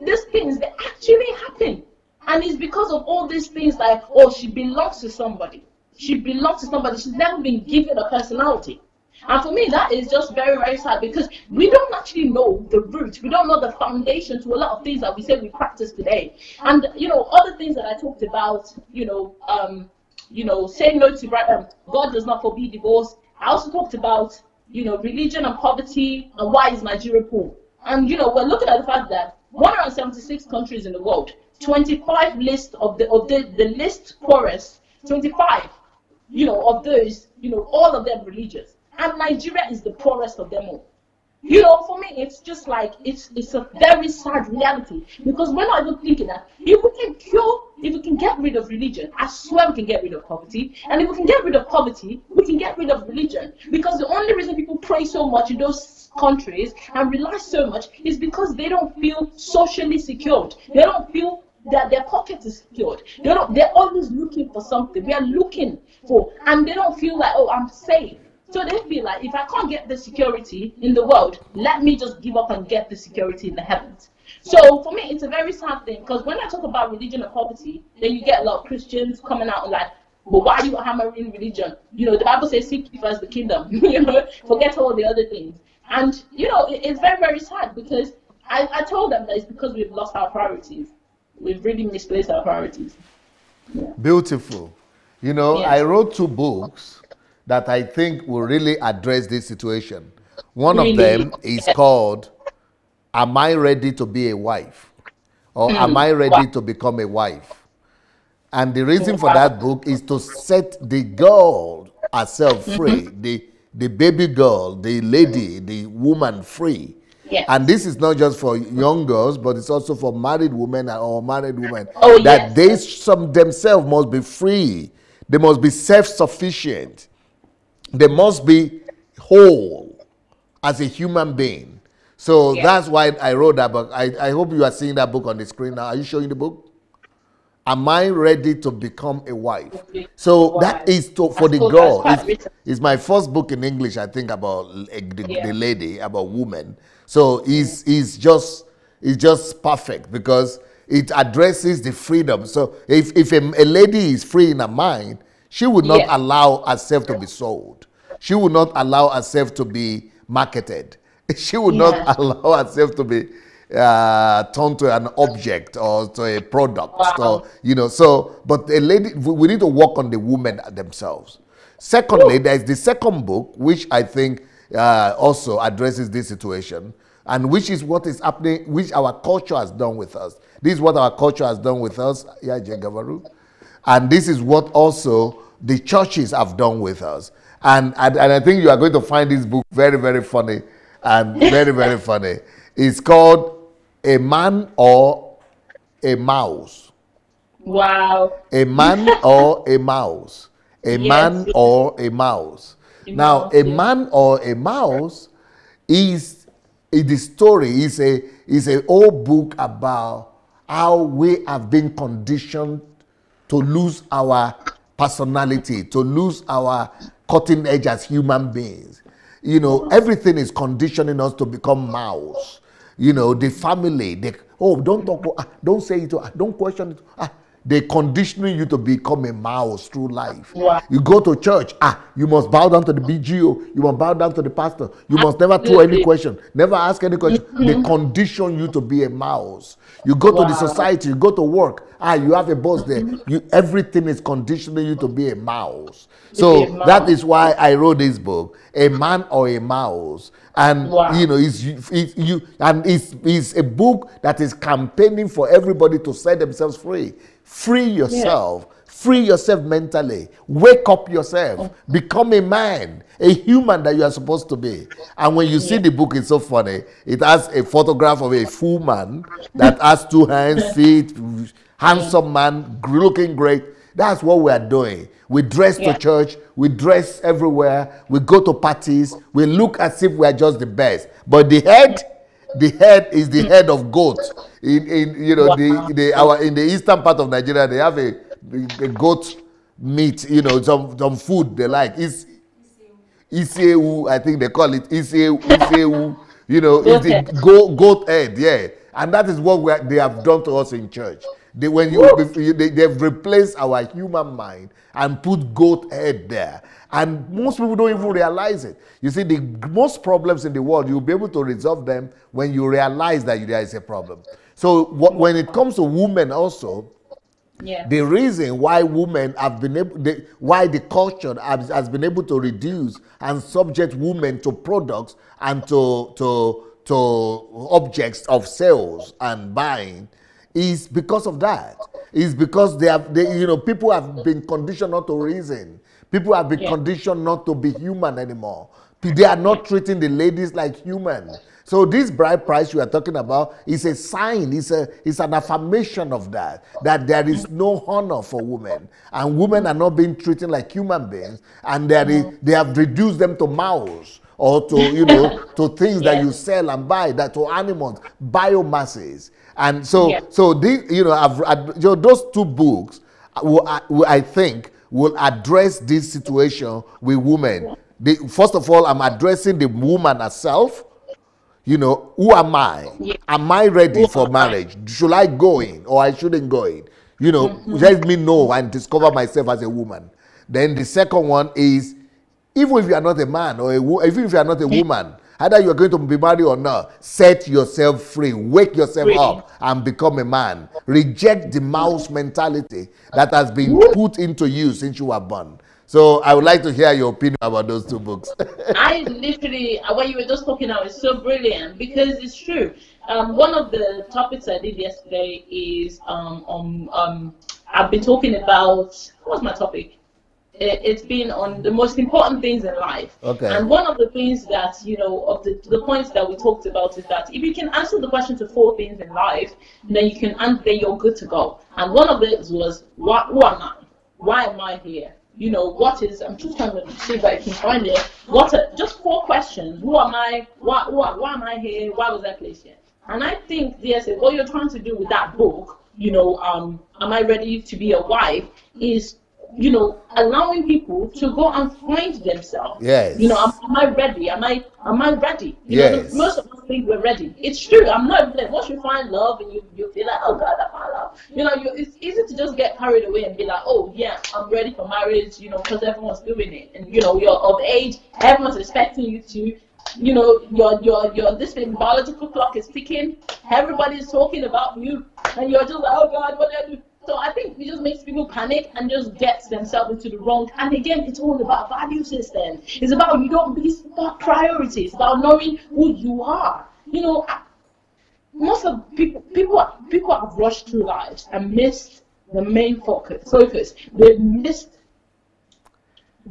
these things, they actually happen. And it's because of all these things like, oh, she belongs to somebody. She belongs to somebody. She's never been given a personality. And for me, that is just very, very sad because we don't actually know the root. We don't know the foundation to a lot of things that we say we practice today. And, other things that I talked about, saying no to God does not forbid divorce. I also talked about, religion and poverty and why is Nigeria poor. And, we're looking at the fact that 176 countries in the world, 25 list of the list poorest, 25, of those, all of them religious. And Nigeria is the poorest of them all. For me, it's just like, it's a very sad reality. Because we're not even thinking that if we can get rid of religion, I swear we can get rid of poverty. And if we can get rid of poverty, we can get rid of religion. Because the only reason people pray so much in those countries and rely so much is because they don't feel socially secured. They don't feel that their pocket is secured. They're always looking for something. We are looking for, and they don't feel like, oh, I'm safe. So they feel like, if I can't get the security in the world, let me just give up and get the security in the heavens. So for me, it's a very sad thing, because when I talk about religion and poverty, then you get a lot of Christians coming out and like, well, why are you hammering religion? The Bible says, seek ye first the kingdom. Forget all the other things. And, it's very, very sad, because I told them that it's because we've lost our priorities. We've really misplaced our priorities. Yeah. Beautiful. Yes. I wrote 2 books that I think will really address this situation. One of them is called, Am I Ready to Be a Wife? Or Am I Ready to Become a Wife? And the reason for that book is to set the girl herself free, the baby girl, the lady, the woman free. Yes. And this is not just for young girls, but it's also for married women or married women. Oh, that yes. they themselves must be free. They must be self-sufficient. They must be whole as a human being. So that's why I wrote that book. I hope you are seeing that book on the screen now. Are you showing the book? Am I ready to become a wife? So that is for the girl. It's my first book in English, I think, about the lady, about women. So it's just perfect because it addresses the freedom. So if a lady is free in her mind, she would not allow herself to be sold. She would not allow herself to be marketed. She would not allow herself to be turned to an object or to a product. Wow. So, but a lady, we need to work on the women themselves. Secondly, there's the second book, which I think also addresses this situation, and which is what is happening, which our culture has done with us. This is what our culture has done with us, and this is what also the churches have done with us. And I think you are going to find this book very, very funny and very, very funny. It's called A Man or a Mouse. Wow. A Man or a Mouse. A Man or a Mouse. Now, A Man or a Mouse is the story, is a old book about how we have been conditioned to lose our personality, to lose our cutting edge as human beings. Everything is conditioning us to become mouse. The family, don't talk, don't say it, don't question it. They're conditioning you to become a mouse through life. Wow. You go to church, you must bow down to the BGO, you must bow down to the pastor, you must never throw any question, never ask any question. They condition you to be a mouse. You go to the society, you go to work, you have a boss there. Everything is conditioning you to be a mouse. To be a So that mom. is why I wrote this book, A Man or a Mouse. And Wow. it's a book that is campaigning for everybody to set themselves free. Free Yeah. yourself. Free yourself mentally. Wake up yourself. Become a man, a human that you are supposed to be. And when you see Yeah. the book, it's so funny. It has a photograph of a full man that has 2 hands, feet, Yeah. handsome man, looking great. That's what we are doing. We dress to Yeah. church, we dress everywhere, we go to parties, we look as if we are just the best. But the head is the head of goat. In you know Wow. in the eastern part of Nigeria, they have a goat meat. Some food they like. It's Iseu, I think they call it Iseu. Go It's the ahead. goat head, yeah. And that is what they have done to us in church. Woo. They've replaced our human mind and put goat head there. And most people don't even realize it. You see, the most problems in the world, you'll be able to resolve them when you realize that there is a problem. So when it comes to women also, Yeah. the reason why women have been why the culture has been able to reduce and subject women to products and to objects of sales and buying is because of that. Is because people have been conditioned not to reason. People have been Yeah. conditioned not to be human anymore. They are not treating the ladies like human. So this bride price you are talking about is a sign, it's an affirmation of that there is no honor for women. And women are not being treated like human beings, and they have reduced them to mouse or to things that Yes. you sell and buy, that to animals, biomasses. And Yeah. so these, those 2 books I think will address this situation with women. First of all, I'm addressing the woman herself. Who am I? Yeah. Am I ready Who for am I? marriage? Should I go in or I shouldn't go in? Let me know and discover myself as a woman. Then the second one is, even if you are not a man or even if you are not a woman, either you are going to be married or not, set yourself free, wake yourself Really. up and become a man. Reject the mouse mentality that has been Woo. put into you since you were born. So I would like to hear your opinion about those 2 books. I literally, what you were just talking about is so brilliant because it's true. One of the topics I did yesterday is I've been talking about, what was my topic? It's been on the most important things in life. Okay. And one of the things that, of the points that we talked about is that if you can answer the question to 4 things in life, then then you're good to go. And one of those was, who am I? Why am I here? What is, I'm just trying to see if I can find it. Just 4 questions. Who am I? Why am I here? Why was I placed here? And I think, yes, what you're trying to do with that book, am I ready to be a wife, is, allowing people to go and find themselves. Yes. Am I ready? Am I ready? Yes. Most of us think we're ready. It's true. I'm not ready. Once you find love and you feel like, oh God, I found love. It's easy to just get carried away and be like, oh yeah, I'm ready for marriage. Because everyone's doing it, and you're of age. Everyone's expecting you to. Your this thing, biological clock is ticking. Everybody's talking about you, and you're just like, oh God, what do I do? So I think it just makes people panic and just gets themselves into the wrong. And again, it's all about value system. It's about it's about priorities. It's about knowing who you are. Most of people have rushed through lives and missed the main focus. They missed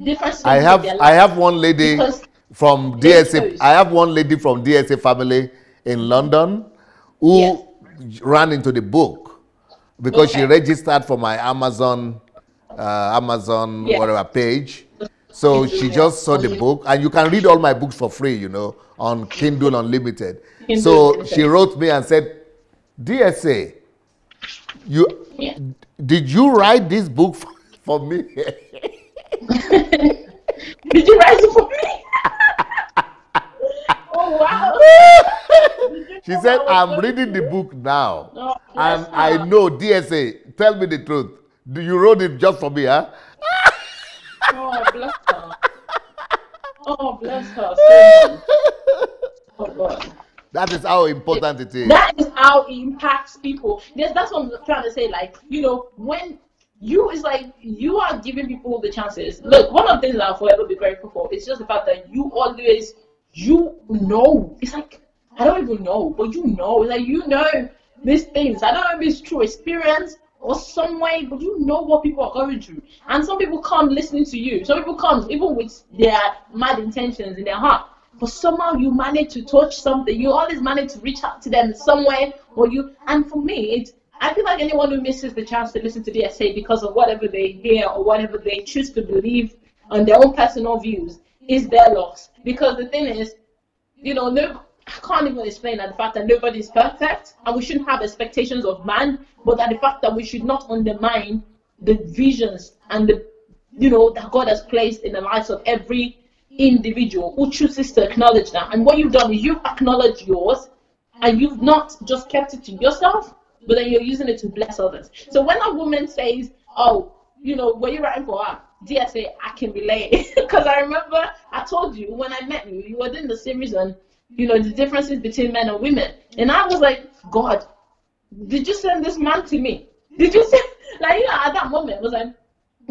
different I stages of their life. have one lady Because from they DSA. chose. I have one lady from DSA family in London who Yes. ran into the book because she Okay. registered for my Amazon Yes. whatever page. So she just saw the book, and you can read all my books for free, on Kindle Unlimited. Kindle So Unlimited. she wrote me and said, DSA, Yeah. did you write this book for me? Did you write it for me? Oh wow! She said, I'm reading the book now. Oh, And bless I her. know, DSA, tell me the truth. Do you wrote it just for me, huh? Oh bless her. Oh bless her so much. Oh God. That is how important it is. That is how it impacts people. Yes, that's what I'm trying to say. Like, when it's like you are giving people the chances. Look, one of the things that I'll forever be grateful for is just the fact that you know. It's like, I don't even know, but you know. It's like, you know these things. I don't know if it's true experience or some way, but you know what people are going through. And some people come listening to you. Some people come even with their mad intentions in their heart. But somehow you manage to touch something. You always manage to reach out to them somewhere. And for me, I feel like anyone who misses the chance to listen to DSA because of whatever they hear or whatever they choose to believe on their own personal views is their loss. Because the thing is, no, I can't even explain that the fact that nobody is perfect and we shouldn't have expectations of man, but that the fact that we should not undermine the visions and that God has placed in the lives of every individual who chooses to acknowledge that. And what you've done is you've acknowledged yours and you've not just kept it to yourself, but then you're using it to bless others. So when a woman says, oh, were you writing for her? DSA, I can relate. Because I remember I told you when I met you, you were doing the series on, the differences between men and women. And I was like, God, did you send this man to me? Did you send, at that moment, I was like,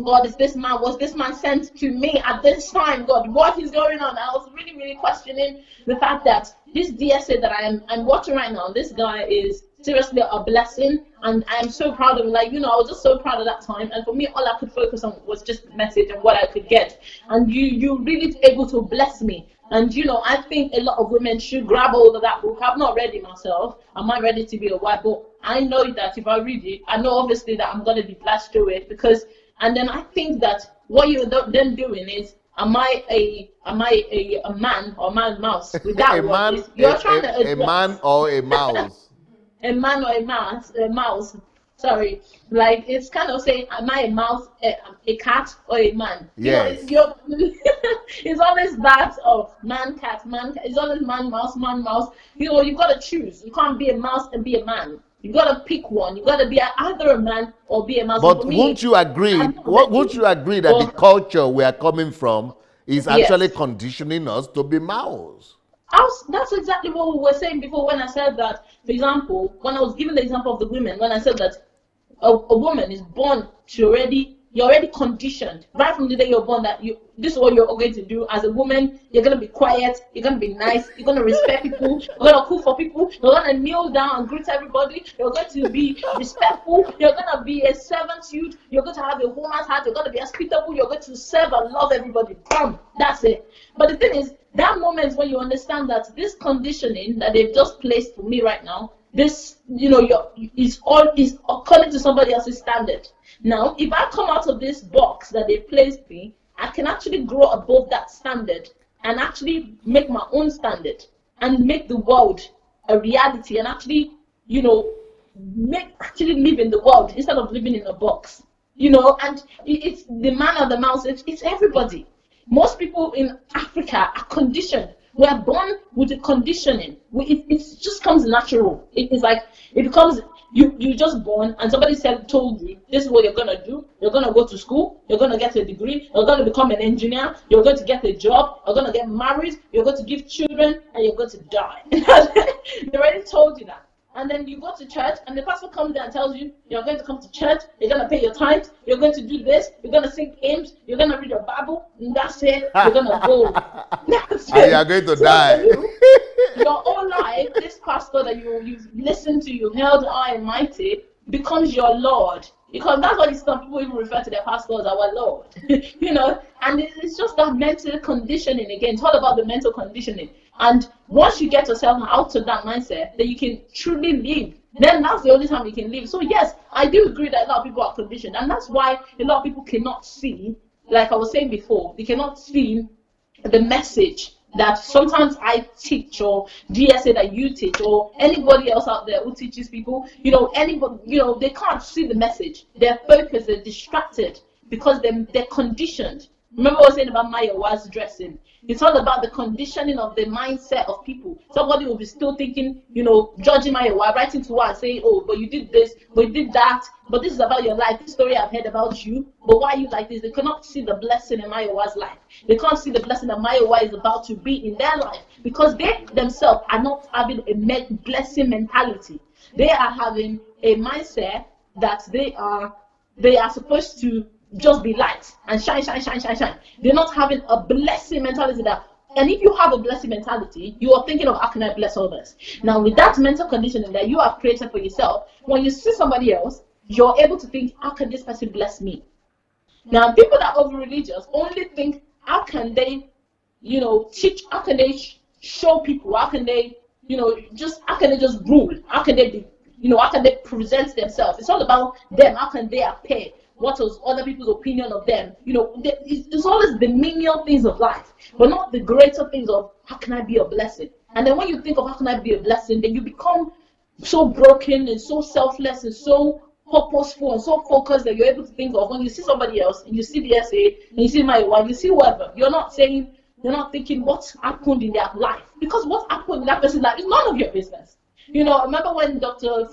God, was this man sent to me at this time? God, what is going on? I was really, really questioning the fact that this DSA that I'm watching right now, this guy is seriously a blessing, and I'm so proud of him. I was just so proud of that time, and for me, all I could focus on was just the message and what I could get. And you really able to bless me. And I think a lot of women should grab hold of that book. I've not read it myself. I'm not ready to be a wife, but I know that if I read it, I know obviously that I'm gonna be blessed through it. And then I think that what you're then doing is, am I a man or man mouse? With that you're trying to address. A man or a mouse. A man or a mouse. Sorry, it's kind of saying, am I a mouse, a cat, or a man? Yes. It's always that of man, cat, man. It's always man, mouse, man, mouse. You've got to choose. You can't be a mouse and be a man. You got to pick one. You got to be either a man or be a mouse. But won't you agree? Won't you agree that the culture we are coming from is actually conditioning us to be mouse? That's exactly what we were saying before when I said that. For example, when I was giving the example of the women, when I said that a woman is born to you're already conditioned right from the day you're born that this is what you're going to do as a woman. You're going to be quiet, you're going to be nice, you're going to respect people, you're going to cook for people, you're going to kneel down and greet everybody, you're going to be respectful, you're going to be a servant, you're going to have a woman's heart, you're going to be hospitable, you're going to serve and love everybody. Boom, that's it. But the thing is, that moment when you understand that this conditioning that they've just placed for me right now, this, is according to somebody else's standard. Now, if I come out of this box that they placed me, I can actually grow above that standard and actually make my own standard and make the world a reality and actually, actually live in the world instead of living in a box. And it's the man or the mouse, it's everybody. Most people in Africa are conditioned. We are born with the conditioning. It just comes natural. It's like it becomes you just born and somebody told you this is what you're gonna do. You're gonna go to school. You're gonna get a degree. You're gonna become an engineer. You're going to get a job. You're gonna get married. You're going to give children, and you're going to die. They already told you that. And then you go to church, and the pastor comes there and tells you, you're going to come to church, you're going to pay your tithe, you're going to do this, you're going to sing hymns, you're going to read your Bible, and that's it, you're going to go. That's it. And you're going to die. Your whole life, this pastor that you've listened to, you held high and mighty, becomes your Lord. Because that's what some people even refer to their pastor as our Lord. And it's just that mental conditioning again. It's all about the mental conditioning. And once you get yourself out of that mindset, then you can truly live. Then that's the only time you can live. So yes, I do agree that a lot of people are conditioned. And that's why a lot of people cannot see, like I was saying before, they cannot see the message that sometimes I teach, or DSA that you teach, or anybody else out there who teaches people, they can't see the message. They're focused, they're distracted because they're conditioned. Remember what I was saying about Maya was dressing. It's all about the conditioning of the mindset of people. Somebody will be still thinking, judging Maya, writing to her and saying, oh, but you did this, but you did that, but this is about your life. This story I've heard about you, but why are you like this? They cannot see the blessing in Mayowa's life. They can't see the blessing that Mayowa is about to be in their life because they themselves are not having a blessing mentality. They are having a mindset that they they are supposed to just be light and shine, shine, shine, shine, shine. They're not having a blessing mentality that. And if you have a blessing mentality, you are thinking of how can I bless others. Now, with that mental conditioning that you have created for yourself, when you see somebody else, you're able to think, how can this person bless me? Now, people that are over religious only think, how can they, teach? How can they show people? How can they, how can they just rule? How can they be, how can they present themselves? It's all about them. How can they appear? What was other people's opinion of them? It's always the menial things of life, but not the greater things of how can I be a blessing? And then when you think of how can I be a blessing, then you become so broken and so selfless and so purposeful and so focused that you're able to think of when you see somebody else and you see the essay and you see my wife, you see whoever, you're not thinking what happened in their life, because what happened in that person's life is none of your business. I remember when Dr.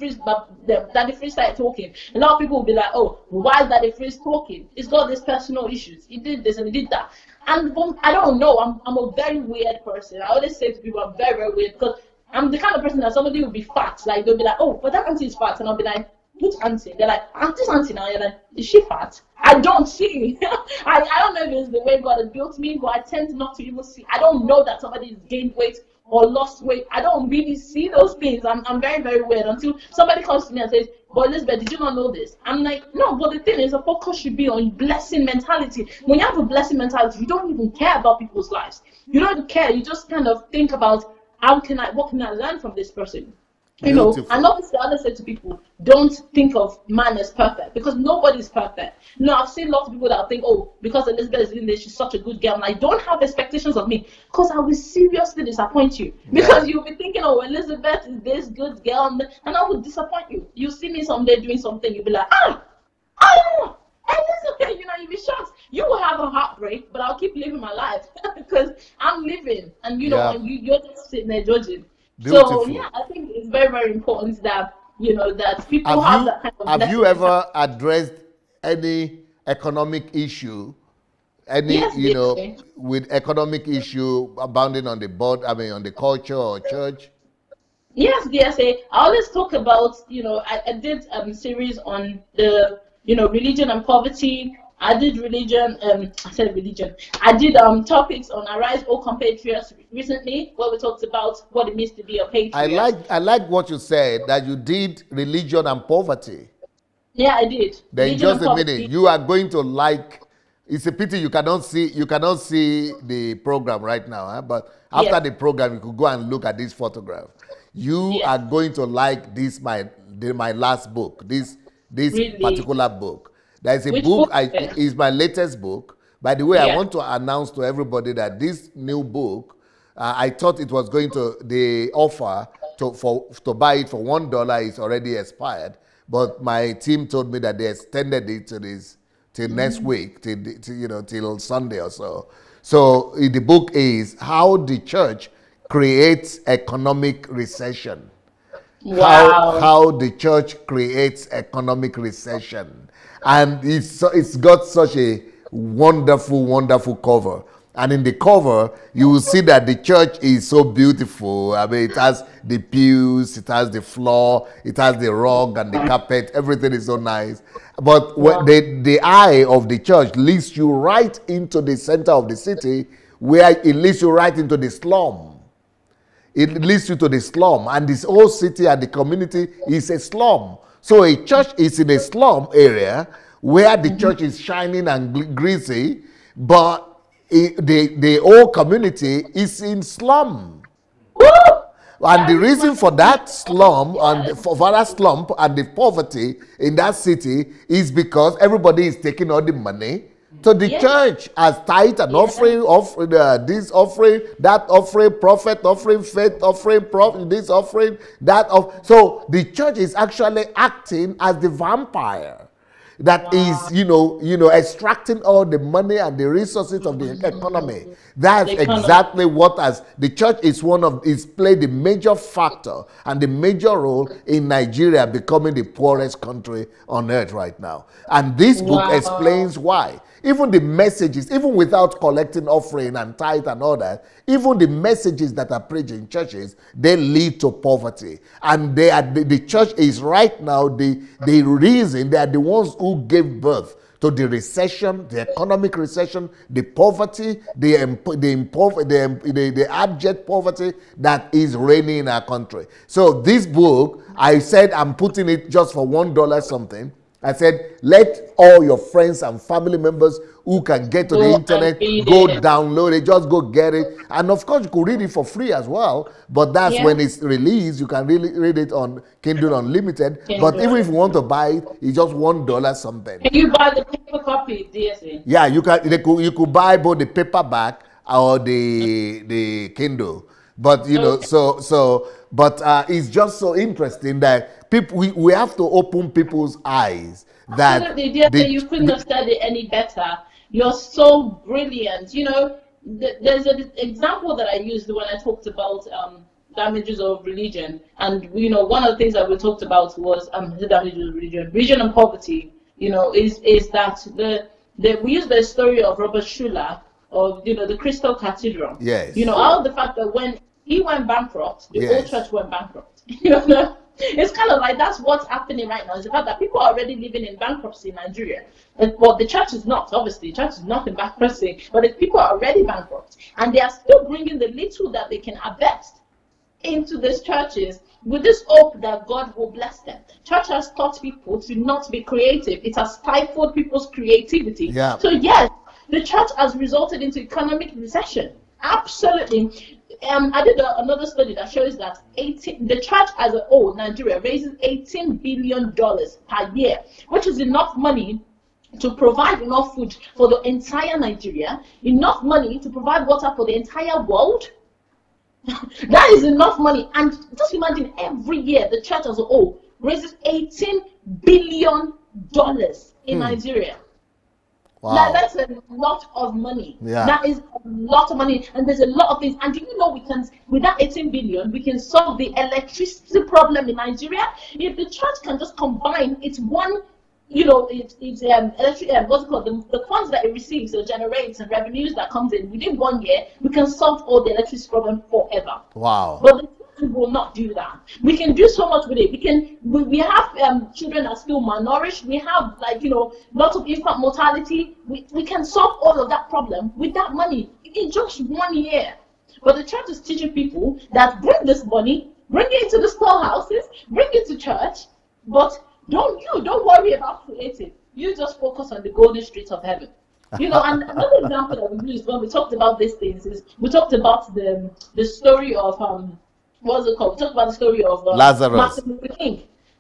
Daddy Freeze started talking, a lot of people will be like, oh, why is Daddy Freeze talking? He's got these personal issues. He did this and he did that. And I don't know. I'm a very weird person. I always say to people, I'm very, very weird, because I'm the kind of person that somebody will be fat. Like, they'll be like, oh, but that auntie is fat. And I'll be like, which auntie? They're like, this auntie now. You're like, is she fat? I don't see. I don't know if it's the way God has built me, but I tend not to even see. I don't know that somebody has gained weight or lost weight. I don't really see those things. I'm very, very weird until somebody comes to me and says, but Elizabeth, did you not know this? I'm like, no, but the thing is, the focus should be on blessing mentality. When you have a blessing mentality, you don't even care about people's lives. You don't care. You just kind of think about what can I learn from this person? And obviously I always say to people, don't think of man as perfect, because nobody's perfect. I've seen lots of people that think, oh, because Elizabeth is doing this, she's such a good girl. And I don't have expectations of me, because I will seriously disappoint you. Because you'll be thinking, oh, Elizabeth is this good girl, and I will disappoint you. You see me someday doing something, you'll be like, Elizabeth, you'll be shocked. You will have a heartbreak, but I'll keep living my life because I'm living, and and you're just sitting there judging. Beautiful. So I think it's very, very important that that people have that kind of. Have you ever addressed any economic issue, with economic issue abounding on the board? I mean, on the culture or church? Yes, DSA. I always talk about I did a series on the religion and poverty. I did religion. I did topics on Arise, O Compatriots recently, where we talked about what it means to be a patriot. I like what you said, that you did religion and poverty. Yeah, I did. Then just a minute, you are going to like. It's a pity you cannot see the program right now, huh? But after the program, you could go and look at this photograph. You are going to like this my last book. This really? Particular book. There's a book, is my latest book. By the way, I want to announce to everybody that this new book, I thought it was going to, the offer to buy it for $1 is already expired. But my team told me that they extended it to till next week, till Sunday or so. So the book is How the Church Creates Economic Recession. Wow. How the church creates economic recession. And it's got such a wonderful, wonderful cover. And in the cover, you will see that the church is so beautiful. I mean, it has the pews, it has the floor, it has the rug and the carpet. Everything is so nice. But the eye of the church leads you right into the center of the city, where it leads you right into the slum. It leads you to the slum. And this whole city and the community is a slum. So a church is in a slum area where the church is shining and greasy, but the whole community is in slum. And the reason for that slum and for that slump and the poverty in that city is because everybody is taking all the money to the church as tithe and offering, this offering, that offering, prophet offering, faith offering, this offering, that so the church is actually acting as the vampire that is, extracting all the money and the resources of the economy. That's exactly what the church is played the major factor and the major role in Nigeria becoming the poorest country on earth right now. And this book explains why. Even the messages, even without collecting offering and tithe and all that, even the messages that are preached in churches, they lead to poverty. And they are the church is right now the reason, they are the ones who gave birth to the recession, the economic recession, the poverty, the abject poverty that is reigning in our country. So this book, I said I'm putting it just for $1 something. I said, let all your friends and family members who can get to the internet, go download it, just go get it. And of course, you could read it for free as well. But that's when it's released. You can really read it on Kindle Unlimited. But even if you want to buy it, it's just $1 something. Can you buy the paper copy, DSA? Yeah, you could buy both the paperback or the Kindle. But you know, but it's just so interesting that people we have to open people's eyes. That absolutely, you couldn't have said it any better. You're so brilliant. You know, there's an example that I used when I talked about damages of religion, and you know, one of the things that we talked about was the damages of religion and poverty. You know, is that we used the story of Robert Schuller of the Crystal Cathedral. Yes. You know, all the fact that when he went bankrupt, the old church went bankrupt. You know, it's kind of like that's what's happening right now. Is the fact that people are already living in bankruptcy in Nigeria. Well, the church is not. Obviously, the church is not in bankruptcy, but the people are already bankrupt, and they are still bringing the little that they can harvest into these churches with this hope that God will bless them. Church has taught people to not be creative. It has stifled people's creativity. Yeah. So yes, the church has resulted into economic recession. Absolutely. I did another study that shows that the church as a whole, Nigeria, raises $18 billion per year, which is enough money to provide enough food for the entire Nigeria, enough money to provide water for the entire world. That is enough money. And just imagine every year the church as a whole raises $18 billion in Nigeria. Wow. That's a lot of money. Yeah. That is a lot of money, and there's a lot of things. And do you know we can, with that 18 billion, we can solve the electricity problem in Nigeria if the church can just combine its one, electric, what's it called, the funds that it receives, so generates and revenues that comes in within 1 year, we can solve all the electricity problem forever. Wow. But the church will not do that. We can do so much with it. We have children that are still malnourished. We have lots of infant mortality. We can solve all of that problem with that money in just 1 year. But the church is teaching people that bring this money, bring it into the storehouses, bring it to church, but don't worry about creative. You just focus on the golden streets of heaven. And another example that we used when we talked about these things is we talked about the story of what's it called? We talked about the story of Lazarus.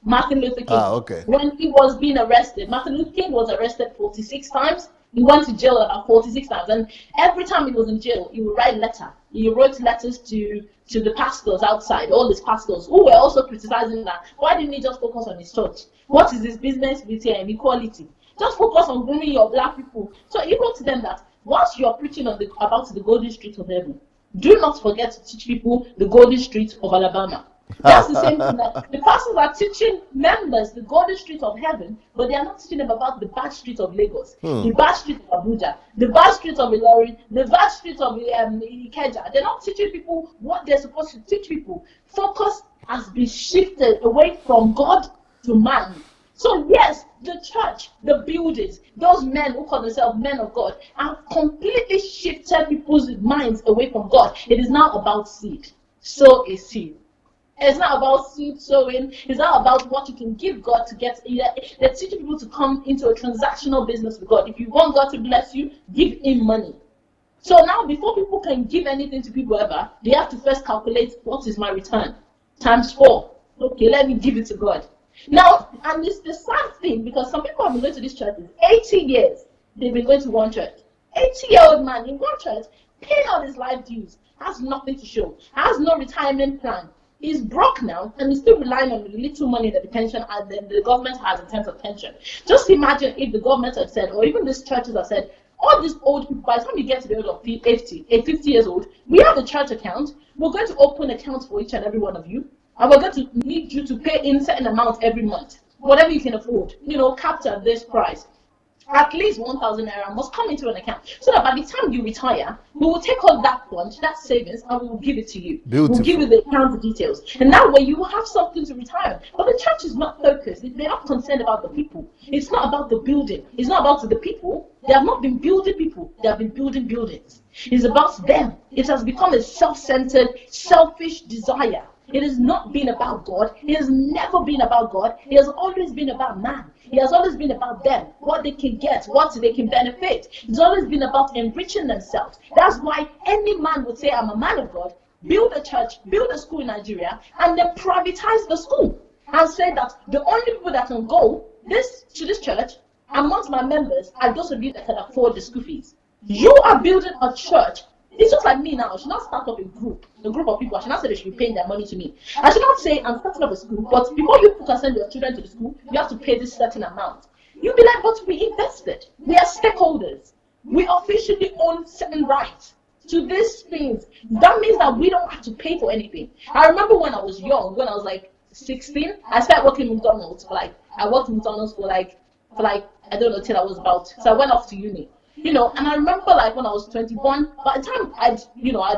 Martin Luther King. Okay. When he was being arrested, Martin Luther King was arrested 46 times. He went to jail about 46 times, and every time he was in jail, he would write letter. He wrote letters to the pastors outside, all these pastors who were also criticizing that. Why didn't he just focus on his church? What is his business with inequality? Just focus on grooming your black people. So he wrote to them that once you're preaching about the golden streets of heaven, do not forget to teach people the golden streets of Alabama. That's the same thing. That the pastors are teaching members the golden streets of heaven, but they are not teaching them about the bad streets of Lagos, the bad streets of Abuja, the bad streets of Ilorin, the bad streets of Ikeja. They're not teaching people what they're supposed to teach people. Focus has been shifted away from God to man. So yes, the church, the buildings, those men who call themselves men of God, have completely shifted people's minds away from God. It is now about seed. Sow a seed. It's not about seed sowing. It's not about what you can give God to get. They're teaching people to come into a transactional business with God. If you want God to bless you, give Him money. So now, before people can give anything to people ever, they have to first calculate what is my return times 4. Okay, let me give it to God. Now, and it's the sad thing, because some people have been going to this church 80 years. They've been going to one church. 80-year-old man in one church, paying all his life dues, has nothing to show, has no retirement plan. He's broke now, and he's still relying on the little money that the government has in terms of pension. Just imagine if the government had said, or even these churches have said, all these old people, by the time you get to the age of 50 years old, we have a church account. We're going to open accounts for each and every one of you, and we're going to need you to pay in certain amount every month, whatever you can afford, capped at this price. at least 1,000 naira must come into an account, so that by the time you retire, we will take all that funds, that savings, and we will give it to you. Beautiful. We'll give you the account details, and that way you will have something to retire. But the church is not focused. They're not concerned about the people. It's not about the building. It's not about the people. They have not been building people. They have been building buildings. It's about them. It has become a self-centered, selfish desire. It has not been about God. It has never been about God. It has always been about man. It has always been about them, what they can get, what they can benefit. It's always been about enriching themselves. That's why any man would say, I'm a man of God, build a church, build a school in Nigeria, and then privatize the school. And say that the only people that can go to this church amongst my members are those of you that can afford the school fees. You are building a church. It's just like me now. I should not start up a group of people. I should not say they should be paying their money to me. I should not say I'm starting up a school, but before you can send your children to the school, you have to pay this certain amount. You'll be like, but we invested. We are stakeholders. We officially own certain rights to these things. That means that we don't have to pay for anything. I remember when I was young, when I was like 16, I started working in McDonald's I worked in McDonald's for I don't know, till I was about, so I went off to uni. And I remember when I was 21, by the time I'd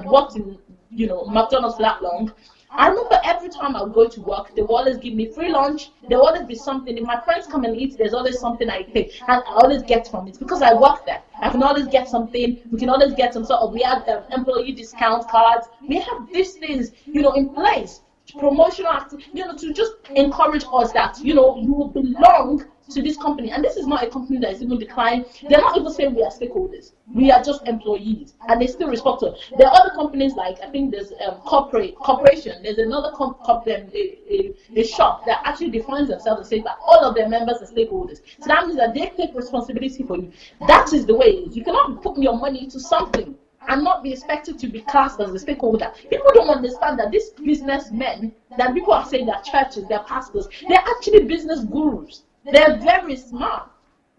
worked in, McDonald's for that long, I remember every time I would go to work, they would always give me free lunch. There would always be something. If my friends come and eat, there's always something I pay. And I always get from it because I work there. I can always get something. We can always get some sort of, we have employee discount cards. We have these things, in place. Promotional activity, to just encourage us that, you will belong to this company. And this is not a company that is even declining. They're not even saying we are stakeholders. We are just employees, and they still respect us. There are other companies I think there's corporation. There's another a shop that actually defines themselves and says that all of their members are stakeholders. So that means that they take responsibility for you. That is the way it is. You cannot put your money into something and not be expected to be classed as a stakeholder. People don't understand that these businessmen that people are saying they're churches, they're pastors, they're actually business gurus. They're very smart.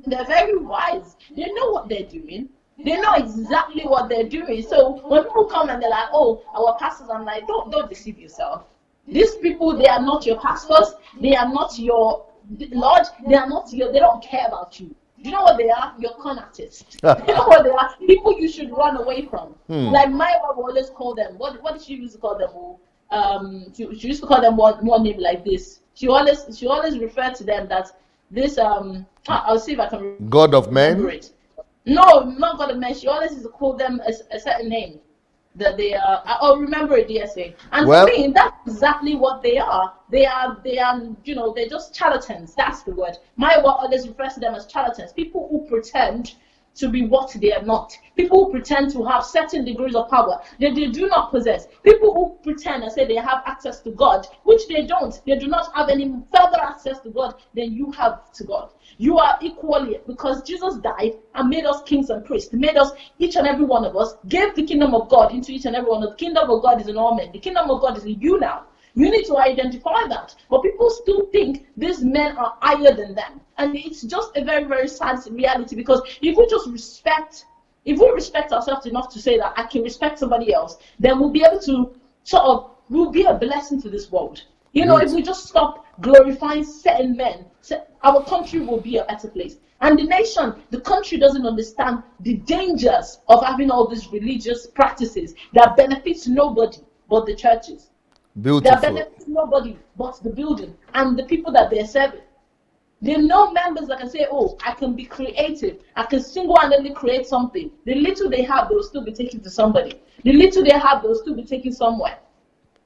They're very wise. They know what they're doing. They know exactly what they're doing. So when people come and they're like, oh, our pastors, I'm like, don't deceive yourself. These people, they are not your pastors. They are not your Lord. They don't care about you. You know what they are? Your con artists. You know what they are? People you should run away from. Like my mom would always call them. What did she used to call them? She used to call them one name like this. She always referred to them that this I'll see if I can. God of men. It. No, not God of men. She always used to call them a certain name. That they are. I'll remember it, DSA. And for me, that's exactly what they are. They are. They're just charlatans. That's the word. My work always refers to them as charlatans. People who pretend to be what they are not. People who pretend to have certain degrees of power that they do not possess. People who pretend and say they have access to God, which they don't. They do not have any further access to God than you have to God. You are equally, because Jesus died and made us kings and priests, made us, each and every one of us, gave the kingdom of God into each and every one of us. The kingdom of God is in all men. The kingdom of God is in you now. You need to identify that. But people still think these men are higher than them. And it's just a very, very sad reality, because if we respect ourselves enough to say that I can respect somebody else, then we'll be able to we'll be a blessing to this world. If we just stop glorifying certain men, our country will be a better place. And the country doesn't understand the dangers of having all these religious practices that benefits nobody but the churches. Beautiful. That benefits nobody but the building and the people that they're serving. There are no members that can say, oh, I can be creative. I can single-handedly create something. The little they have, they will still be taken to somebody. The little they have, they will still be taken somewhere.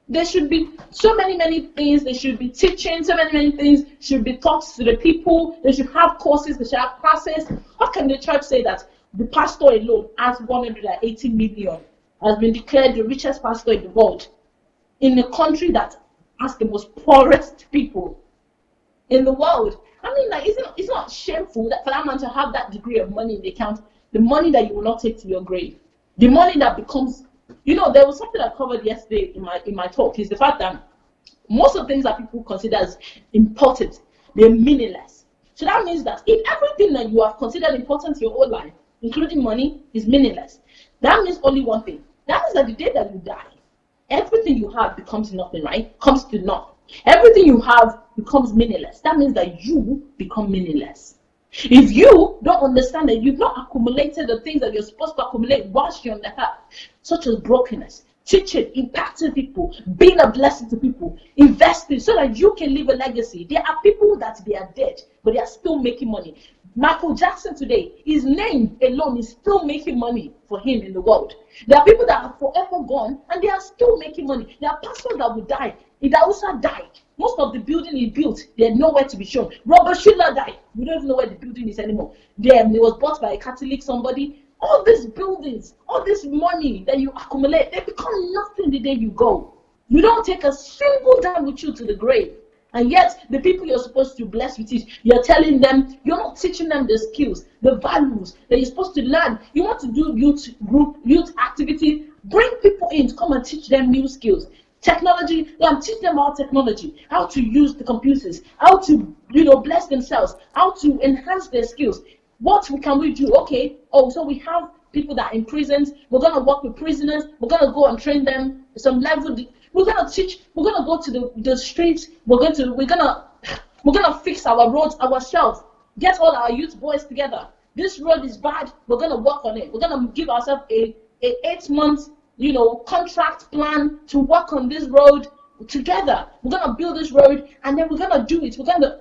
There should be so many things. They should be teaching so many things. Should be taught to the people. They should have courses. They should have classes. How can the church say that the pastor alone has 180 million, has been declared the richest pastor in the world, in a country that has the most poorest people in the world? I mean, it's not shameful that for that man to have that degree of money in the account, the money that you will not take to your grave, the money that becomes. There was something I covered yesterday in my talk, is the fact that most of the things that people consider as important, they're meaningless. So that means that if everything that you have considered important your whole life, including money, is meaningless, that means only one thing. That means that the day that you die, everything you have becomes nothing, right? Comes to naught. Everything you have becomes meaningless. That means that you become meaningless. If you don't understand that you've not accumulated the things that you're supposed to accumulate whilst you're on the earth, such as brokenness, teaching, impacting people, being a blessing to people, investing so that you can leave a legacy. There are people that they are dead, but they are still making money. Michael Jackson today, his name alone is still making money for him in the world. There are people that are forever gone and they are still making money. There are pastors that will die. Idausa died. Most of the building he built, they're nowhere to be shown. Robert Schiller died. We don't even know where the building is anymore. It was bought by a Catholic somebody. All these buildings, all this money that you accumulate, they become nothing the day you go. You don't take a single dime with you to the grave. And yet, the people you're supposed to bless with it, you're telling them, you're not teaching them the skills, the values that you're supposed to learn. You want to do youth group, youth activity, bring people in to come and teach them new skills. Technology, teach them about technology, how to use the computers, how to, bless themselves, how to enhance their skills. What can we do? Okay, so we have people that are in prisons. We're going to work with prisoners. We're going to go and train them at some level. We're going to teach. We're going to go to the streets. We're going to fix our roads ourselves. Get all our youth boys together. This road is bad. We're going to work on it. We're going to give ourselves a 8-month contract plan to work on this road together. We're going to build this road and then we're going to do it. We're going to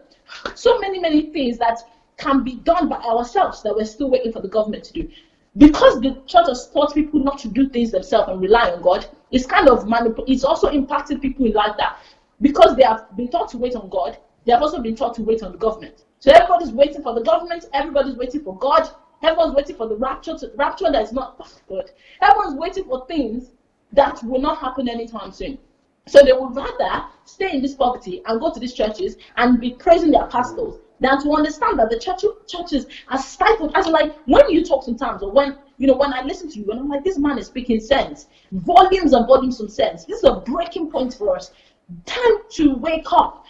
so many things that can be done by ourselves that we're still waiting for the government to do. Because the church has taught people not to do things themselves and rely on God, it's kind of it's also impacted people like that. Because they have been taught to wait on God, they have also been taught to wait on the government. So everybody's waiting for the government, everybody's waiting for God, everyone's waiting for the rapture that is not good. Everyone's waiting for things that will not happen anytime soon. So they would rather stay in this poverty and go to these churches and be praising their pastors than to understand that the churches are stifled. As in, like, when you talk sometimes, or when I listen to you, and I'm like, this man is speaking sense, volumes and volumes of sense. This is a breaking point for us. Time to wake up.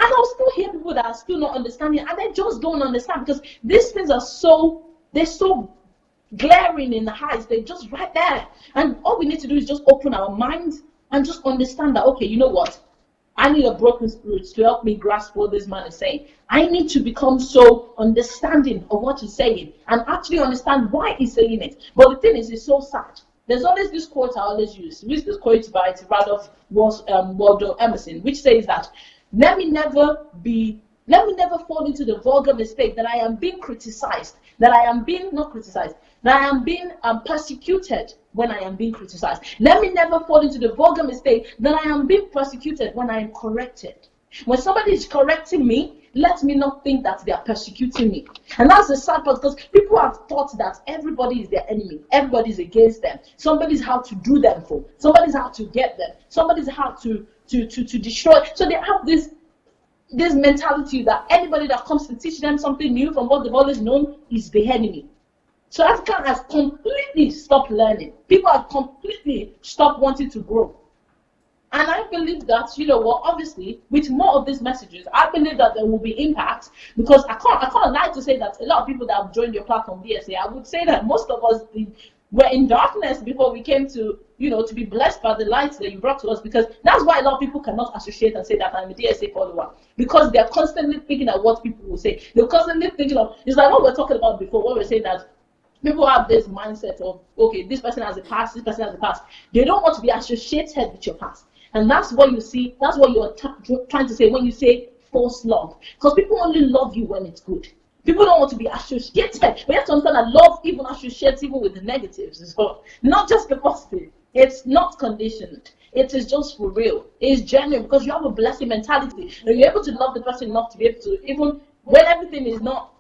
And I'll still hear people that are still not understanding, and they just don't understand because these things are so glaring in the eyes. They're just right there. And all we need to do is just open our minds and just understand that, okay, you know what? I need a broken spirit to help me grasp what this man is saying. I need to become so understanding of what he's saying and actually understand why he's saying it. But the thing is, it's so sad. There's always this quote I always use, which is quoted by Randolph Waldo Emerson, which says that, let me never fall into the vulgar mistake that I am being criticized, that I am being not criticized, that I am being persecuted when I am being criticized. Let me never fall into the vulgar mistake that I am being persecuted when I am corrected. When somebody is correcting me, let me not think that they are persecuting me. And that's the sad part, because people have thought that everybody is their enemy. Everybody is against them. Somebody's how to do them for. Somebody's how to get them. Somebody's how to destroy. So they have this mentality that anybody that comes to teach them something new from what they've always known is the enemy. So Africa has completely stopped learning. People have completely stopped wanting to grow. And I believe that, obviously, with more of these messages, I believe that there will be impact, because I can't lie to say that a lot of people that have joined your platform, DSA, I would say that most of us were in darkness before we came to, to be blessed by the light that you brought to us, because that's why a lot of people cannot associate and say that I'm a DSA follower, because they're constantly thinking of what people will say. They're constantly thinking of, it's like what we're talking about before, what we're saying that people have this mindset of, okay, this person has a past, this person has a past. They don't want to be associated with your past. And that's what you see, that's what you're trying to say when you say false love. Because people only love you when it's good. People don't want to be associated. But you have to understand that love even associates even with the negatives as well. Not just the positive. It's not conditioned. It is just for real. It's genuine, because you have a blessing mentality. And you're able to love the person enough to be able to, even when everything is not,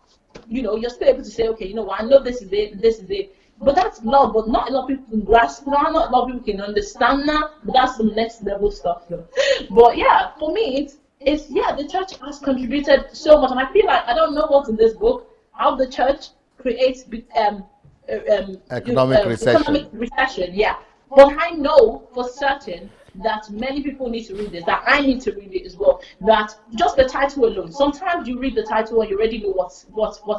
you're still able to say, okay, I know this is it, this is it. But that's love, but not a lot of people can grasp now, not a lot of people can understand now, but that's the next level stuff. But yeah, for me, it's the church has contributed so much, and I feel like, I don't know what's in this book, how the church creates economic recession, yeah. But I know for certain that many people need to read this, that I need to read it as well, that just the title alone, sometimes you read the title and you already know what's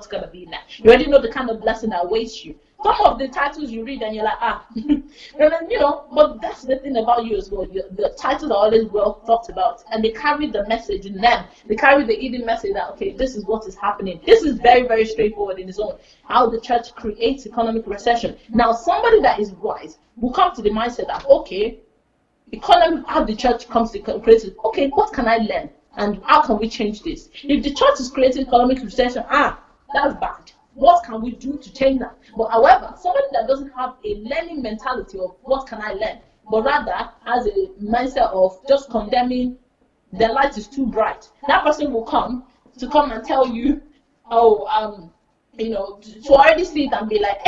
going to be in there. You already know the kind of blessing that awaits you. Some of the titles you read and you're like, and then, but that's the thing about you as well. The titles are always well thought about, and they carry the message in them. They carry the hidden message that, okay, this is what is happening. This is very, very straightforward in its own. How the church creates economic recession. Now, somebody that is wise will come to the mindset that, okay, economy, how the church comes to create it. Okay, what can I learn? And how can we change this? If the church is creating economic recession, that's bad. What can we do to change that? But however, somebody that doesn't have a learning mentality of what can I learn, but rather has a mindset of just condemning, the light is too bright. That person will come and tell you, to already see it and be like,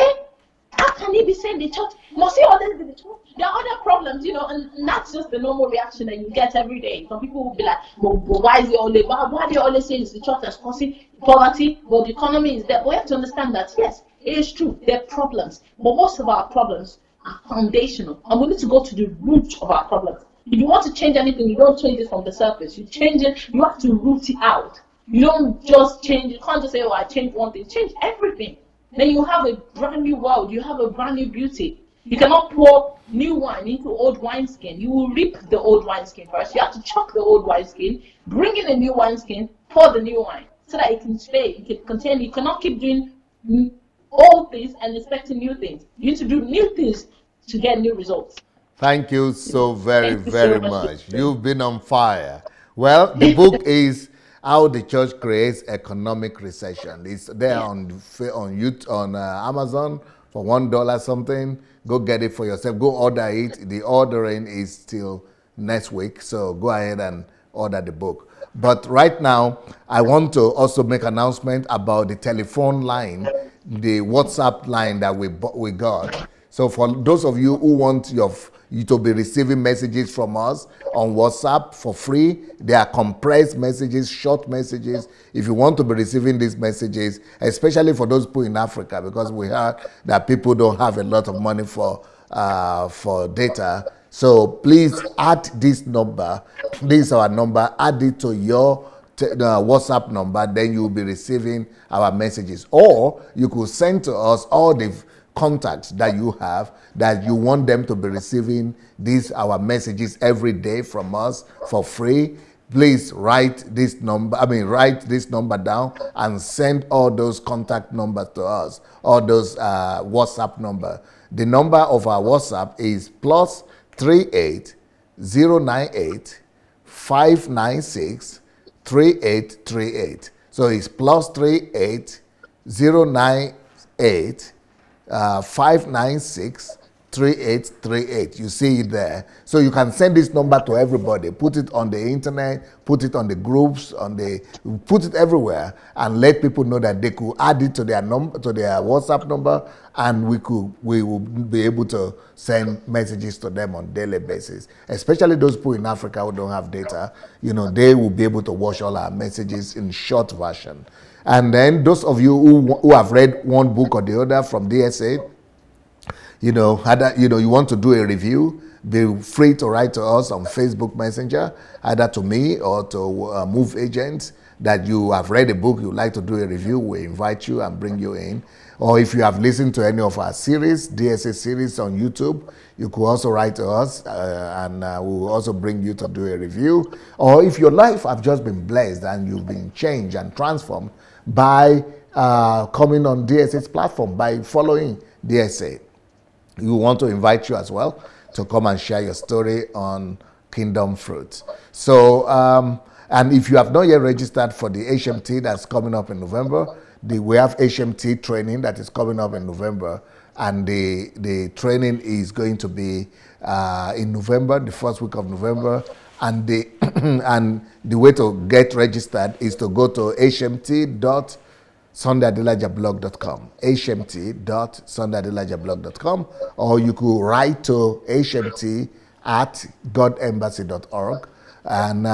how can he be saying the church? Must he always be the church? There are other problems, and that's just the normal reaction that you get every day. Some people will be like, but why is it always, why do you always say it's the church that's causing poverty, but the economy is there? But we have to understand that, yes, it is true, there are problems, but most of our problems are foundational, and we need to go to the root of our problems. If you want to change anything, you don't change it from the surface. You change it, you have to root it out. You don't just change, you can't just say, I changed one thing, change everything. Then you have a brand new world, you have a brand new beauty. You cannot pour new wine into old wineskin. You will rip the old wineskin first. You have to chuck the old wineskin, bring in a new wineskin, pour the new wine, so that it can stay, it can contain. You cannot keep doing old things and expecting new things. You need to do new things to get new results. Thank you so very, very much. You've been on fire. Well, the book is How the Church Creates Economic Recession. It's there on Amazon for $1 something. Go get it for yourself. Go order it. The ordering is till next week, so go ahead and order the book. But right now, I want to also make an announcement about the telephone line, the WhatsApp line that we got. So for those of you who want you to be receiving messages from us on WhatsApp for free, they are compressed messages, short messages. If you want to be receiving these messages, especially for those people in Africa, because we heard that people don't have a lot of money for data. So please add this number. This is our number. Add it to your WhatsApp number. Then you'll be receiving our messages. Or you could send to us all the contacts that you have that you want them to be receiving our messages every day from us for free. Please write this number down and send all those contact numbers to us, all those WhatsApp number. The number of our WhatsApp is +38 098 596 3838. So it's +38 098 596 3838. You see it there. So you can send this number to everybody. Put it on the internet, put it on the groups, put it everywhere, and let people know that they could add it to their WhatsApp number, and we will be able to send messages to them on a daily basis. Especially those people in Africa who don't have data, they will be able to watch all our messages in short version. And then those of you who have read one book or the other from DSA, you want to do a review, be free to write to us on Facebook Messenger, either to me or to Move Agents, that you have read a book, you'd like to do a review. We invite you and bring you in. Or if you have listened to any of our series, DSA series on YouTube, you could also write to us and we'll also bring you to do a review. Or if your life have just been blessed and you've been changed and transformed by coming on DSA's platform, by following DSA, we want to invite you as well to come and share your story on Kingdom Fruits. So, and if you have not yet registered for the HMT that's coming up in November, we have HMT training that is coming up in November, and the training is going to be in November, the first week of November, and the way to get registered is to go to hmt.sundayadelajablog.com, hmt.sundayadelajablog.com, or you could write to hmt@godembassy.org. And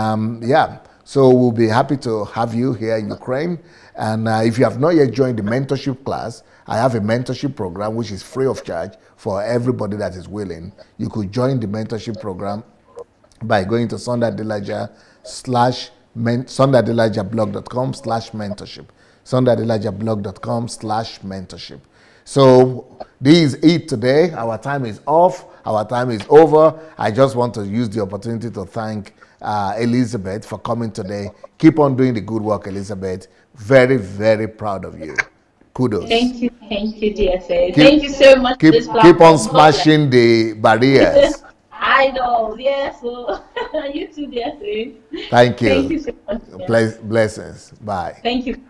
so we'll be happy to have you here in Ukraine. And if you have not yet joined the mentorship class, I have a mentorship program which is free of charge for everybody that is willing. You could join the mentorship program by going to sundayadelajablog.com/mentorship. sundayadelajablog.com/mentorship. So this is it today. Our time is off. Our time is over. I just want to use the opportunity to thank Elizabeth for coming today. Keep on doing the good work, Elizabeth. Very, very proud of you. Kudos. Thank you, DSA. Thank you so much for this platform. Keep on smashing the barriers. I know, yes. So, you too, DSA. Thank you. Thank you so much. Blessings. Bye. Thank you.